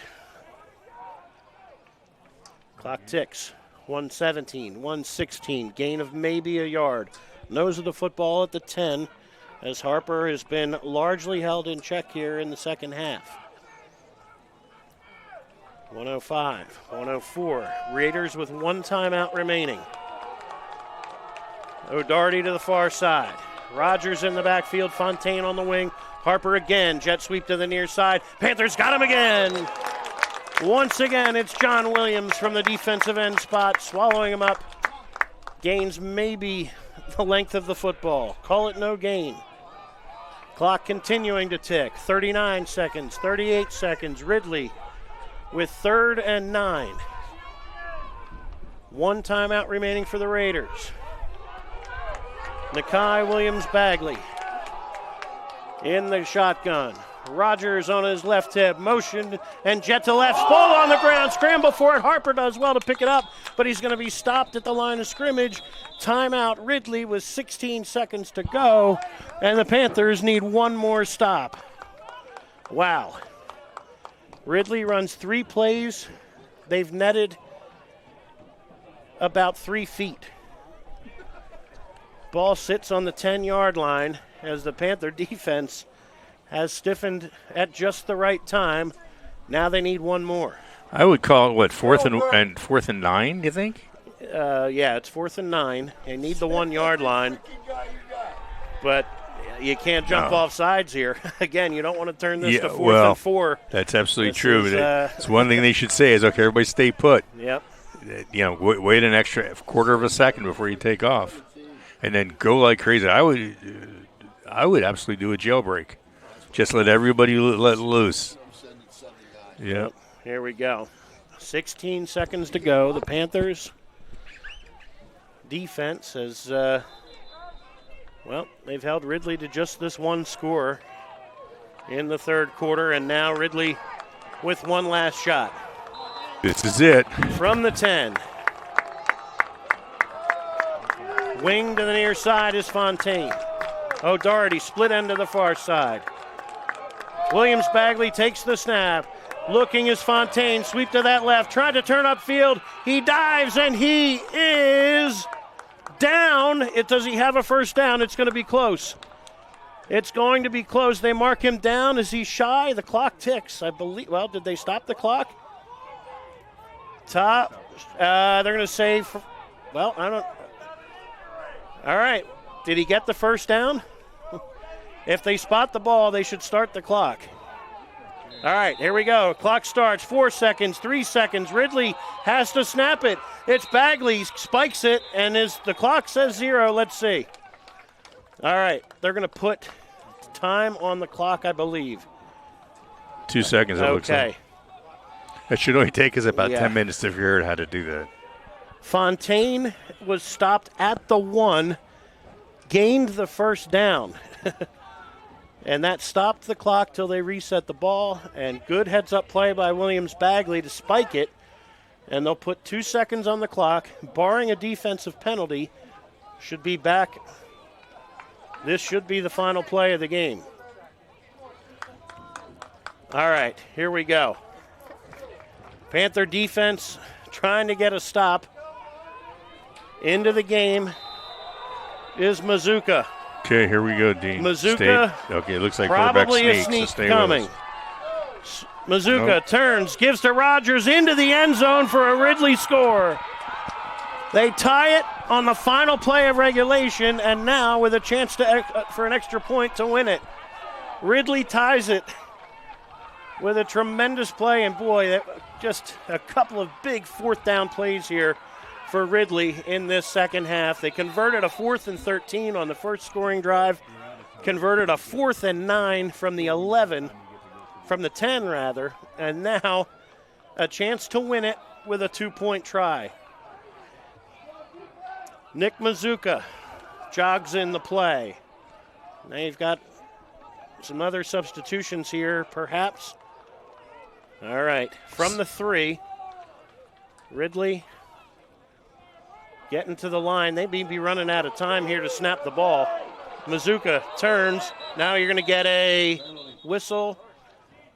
Clock ticks. 1:17, 1:16. Gain of maybe a yard. Nose of the football at the 10 as Harper has been largely held in check here in the second half. 1:05, 1:04. Raiders with 1 timeout remaining. O'Doherty to the far side. Rogers in the backfield. Fontaine on the wing. Harper again. Jet sweep to the near side. Panthers got him again. Once again, it's John Williams from the defensive end spot, swallowing him up. Gains maybe the length of the football. Call it no gain. Clock continuing to tick. 39 seconds, 38 seconds. Ridley with 3rd and 9. 1 timeout remaining for the Raiders. Nakai Williams-Bagley in the shotgun. Rogers on his left hip, motion and jet to left. Ball on the ground, scramble for it. Harper does well to pick it up, but he's going to be stopped at the line of scrimmage. Timeout Ridley with 16 seconds to go, and the Panthers need one more stop. Wow. Ridley runs 3 plays. They've netted about 3 feet. Ball sits on the 10-yard line as the Panther defense has stiffened at just the right time. Now they need one more. I would call it, fourth and 9, do you think? Yeah, it's 4th and 9. They need the 1-yard line. But you can't jump off sides here. Again, you don't want to turn this to 4th and 4. That's absolutely true. It's one thing they should say is, okay, everybody stay put. Yep. Wait an extra quarter of a second before you take off. And then go like crazy. I would absolutely do a jailbreak. Just let everybody let loose. Yep. Here we go. 16 seconds to go. The Panthers defense has, they've held Ridley to just this one score in the third quarter, and now Ridley with one last shot. This is it. From the 10. Wing to the near side is Fontaine. O'Doherty split end to the far side. Williams Bagley takes the snap. Looking is Fontaine. Sweep to that left. Tried to turn upfield. He dives and he is down. Does he have a first down? It's going to be close. It's going to be close. They mark him down. Is he shy? The clock ticks, I believe. Well, did they stop the clock? They're going to say, I don't. All right. Did he get the first down? If they spot the ball, they should start the clock. All right, here we go. Clock starts. 4 seconds, 3 seconds. Ridley has to snap it. It's Bagley, spikes it, and the clock says 0. Let's see. All right, they're going to put time on the clock, I believe. 2 seconds, it looks like. That should only take us about 10 minutes to figure out how to do that. Fontaine was stopped at the 1, gained the first down. And that stopped the clock till they reset the ball. And good heads-up play by Williams Bagley to spike it. And they'll put 2 seconds on the clock. Barring a defensive penalty, should be back. This should be the final play of the game. All right, here we go. Panther defense trying to get a stop. Into the game is Mazuka. Okay, here we go, Dean. Mazuka. Okay, it looks like probably quarterback a sneak so stay coming. With us. Mazuka turns, gives to Rogers into the end zone for a Ridley score. They tie it on the final play of regulation, and now with a chance for an extra point to win it. Ridley ties it with a tremendous play, and boy, just a couple of big fourth down plays here for Ridley in this second half. They converted a 4th and 13 on the first scoring drive, converted a 4th and 9 from the 10 rather, and now a chance to win it with a 2-point try. Nick Mazuka jogs in the play. Now you've got some other substitutions here, perhaps. All right, from the 3, Ridley getting to the line. They may be running out of time here to snap the ball. Mazuka turns. Now you're going to get a whistle.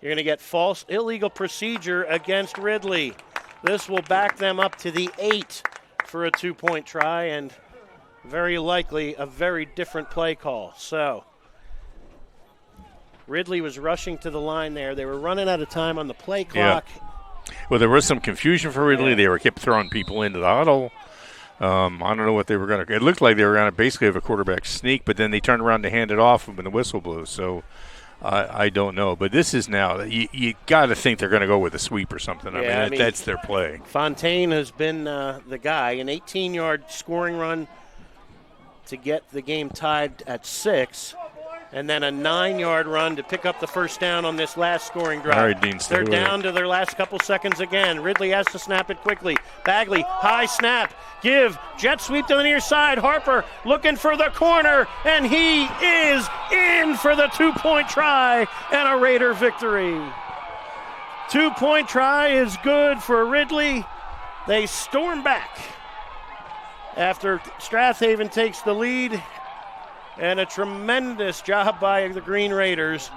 You're going to get false illegal procedure against Ridley. This will back them up to the 8 for a 2-point try, and very likely a very different play call. So Ridley was rushing to the line there. They were running out of time on the play clock. Yeah. Well, there was some confusion for Ridley. Yeah. They kept throwing people into the huddle. I don't know what they were going to – it looked like they were going to basically have a quarterback sneak, but then they turned around to hand it off when the whistle blew. So I don't know. But this is now – you got to think they're going to go with a sweep or something. Yeah, I mean, that's their play. Fontaine has been the guy. An 18-yard scoring run to get the game tied at 6. And then a 9-yard run to pick up the first down on this last scoring drive. All right, Dean, stay They're with down to their last couple seconds again. Ridley has to snap it quickly. Bagley, high snap. Give. Jet sweep to the near side. Harper looking for the corner, and he is in for the 2-point try and a Raider victory. 2-point try is good for Ridley. They storm back after Strath Haven takes the lead. And a tremendous job by the Green Raiders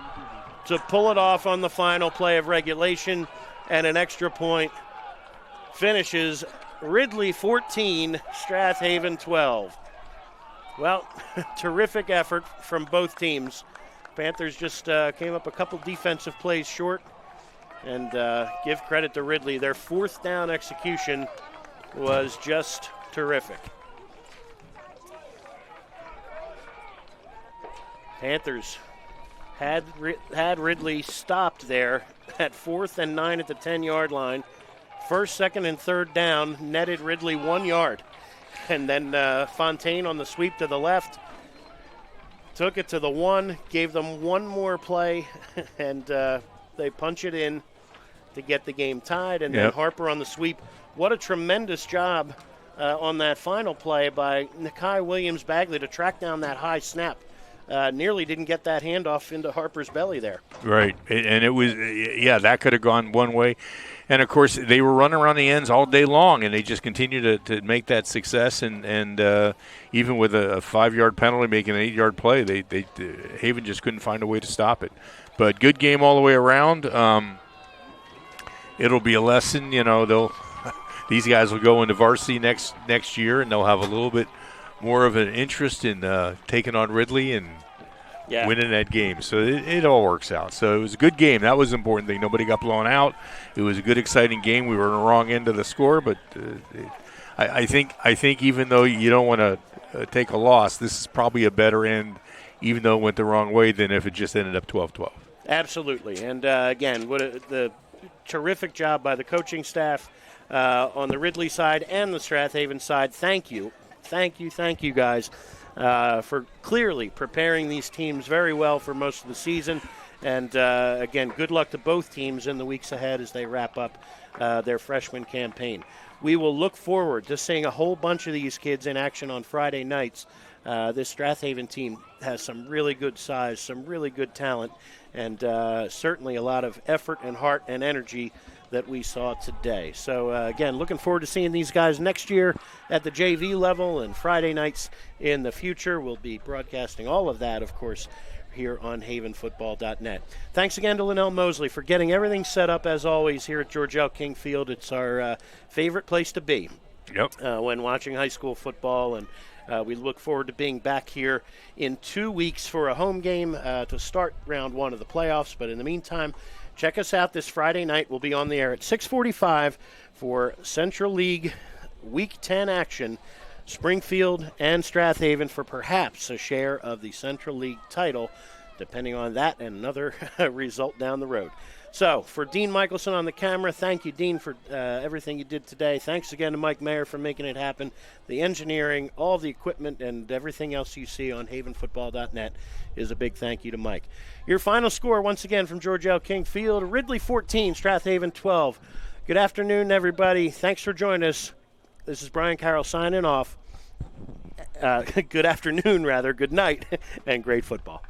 to pull it off on the final play of regulation, and an extra point finishes Ridley 14, Strath Haven 12. Well, terrific effort from both teams. Panthers just came up a couple defensive plays short, and give credit to Ridley. Their fourth down execution was just terrific. Panthers had Ridley stopped there at 4th and 9 at the 10-yard line. First, second, and third down netted Ridley 1 yard. And then Fontaine on the sweep to the left took it to the 1, gave them one more play, and they punch it in to get the game tied. And then Harper on the sweep. What a tremendous job on that final play by Nakai Williams-Bagley to track down that high snap. Nearly didn't get that handoff into Harper's belly there. Right, and it was, that could have gone one way. And, of course, they were running around the ends all day long, and they just continued to make that success. And even with a 5-yard penalty, making an 8-yard play, they Haven just couldn't find a way to stop it. But good game all the way around. It'll be a lesson, these guys will go into varsity next year, and they'll have a little bit more of an interest in taking on Ridley and winning that game. So it all works out. So it was a good game. That was the important thing. Nobody got blown out. It was a good, exciting game. We were on the wrong end of the score, but I think even though you don't want to take a loss, this is probably a better end, even though it went the wrong way, than if it just ended up 12-12. Absolutely. And, again, the terrific job by the coaching staff on the Ridley side and the Strath Haven side. Thank you. Thank you, guys, for clearly preparing these teams very well for most of the season. And, again, good luck to both teams in the weeks ahead as they wrap up their freshman campaign. We will look forward to seeing a whole bunch of these kids in action on Friday nights. This Strath Haven team has some really good size, some really good talent, and certainly a lot of effort and heart and energy that we saw today. So, again, looking forward to seeing these guys next year at the JV level and Friday nights in the future. We'll be broadcasting all of that, of course, here on havenfootball.net. Thanks again to Linnell Mosley for getting everything set up, as always, here at George L. King Field. It's our favorite place to be when watching high school football, and we look forward to being back here in 2 weeks for a home game to start round 1 of the playoffs. But in the meantime, check us out this Friday night. We'll be on the air at 6:45 for Central League Week 10 action. Springfield and Strath Haven for perhaps a share of the Central League title, depending on that and another result down the road. So, for Dean Michelson on the camera, thank you, Dean, for everything you did today. Thanks again to Mike Mayer for making it happen. The engineering, all the equipment, and everything else you see on havenfootball.net is a big thank you to Mike. Your final score, once again, from George L. King Field, Ridley 14, Strath Haven 12. Good afternoon, everybody. Thanks for joining us. This is Brian Carroll signing off. Good afternoon, rather. Good night, and great football.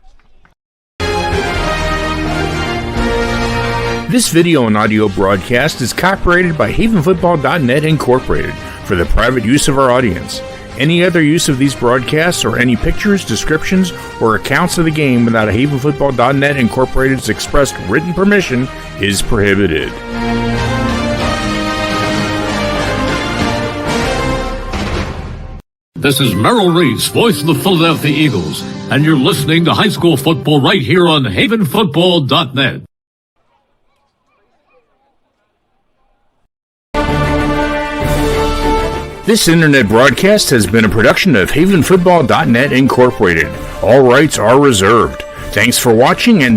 This video and audio broadcast is copyrighted by havenfootball.net Incorporated for the private use of our audience. Any other use of these broadcasts or any pictures, descriptions, or accounts of the game without a havenfootball.net Incorporated's expressed written permission is prohibited. This is Merrill Reese, voice of the Philadelphia Eagles, and you're listening to high school football right here on havenfootball.net. This internet broadcast has been a production of havenfootball.net Incorporated. All rights are reserved. Thanks for watching and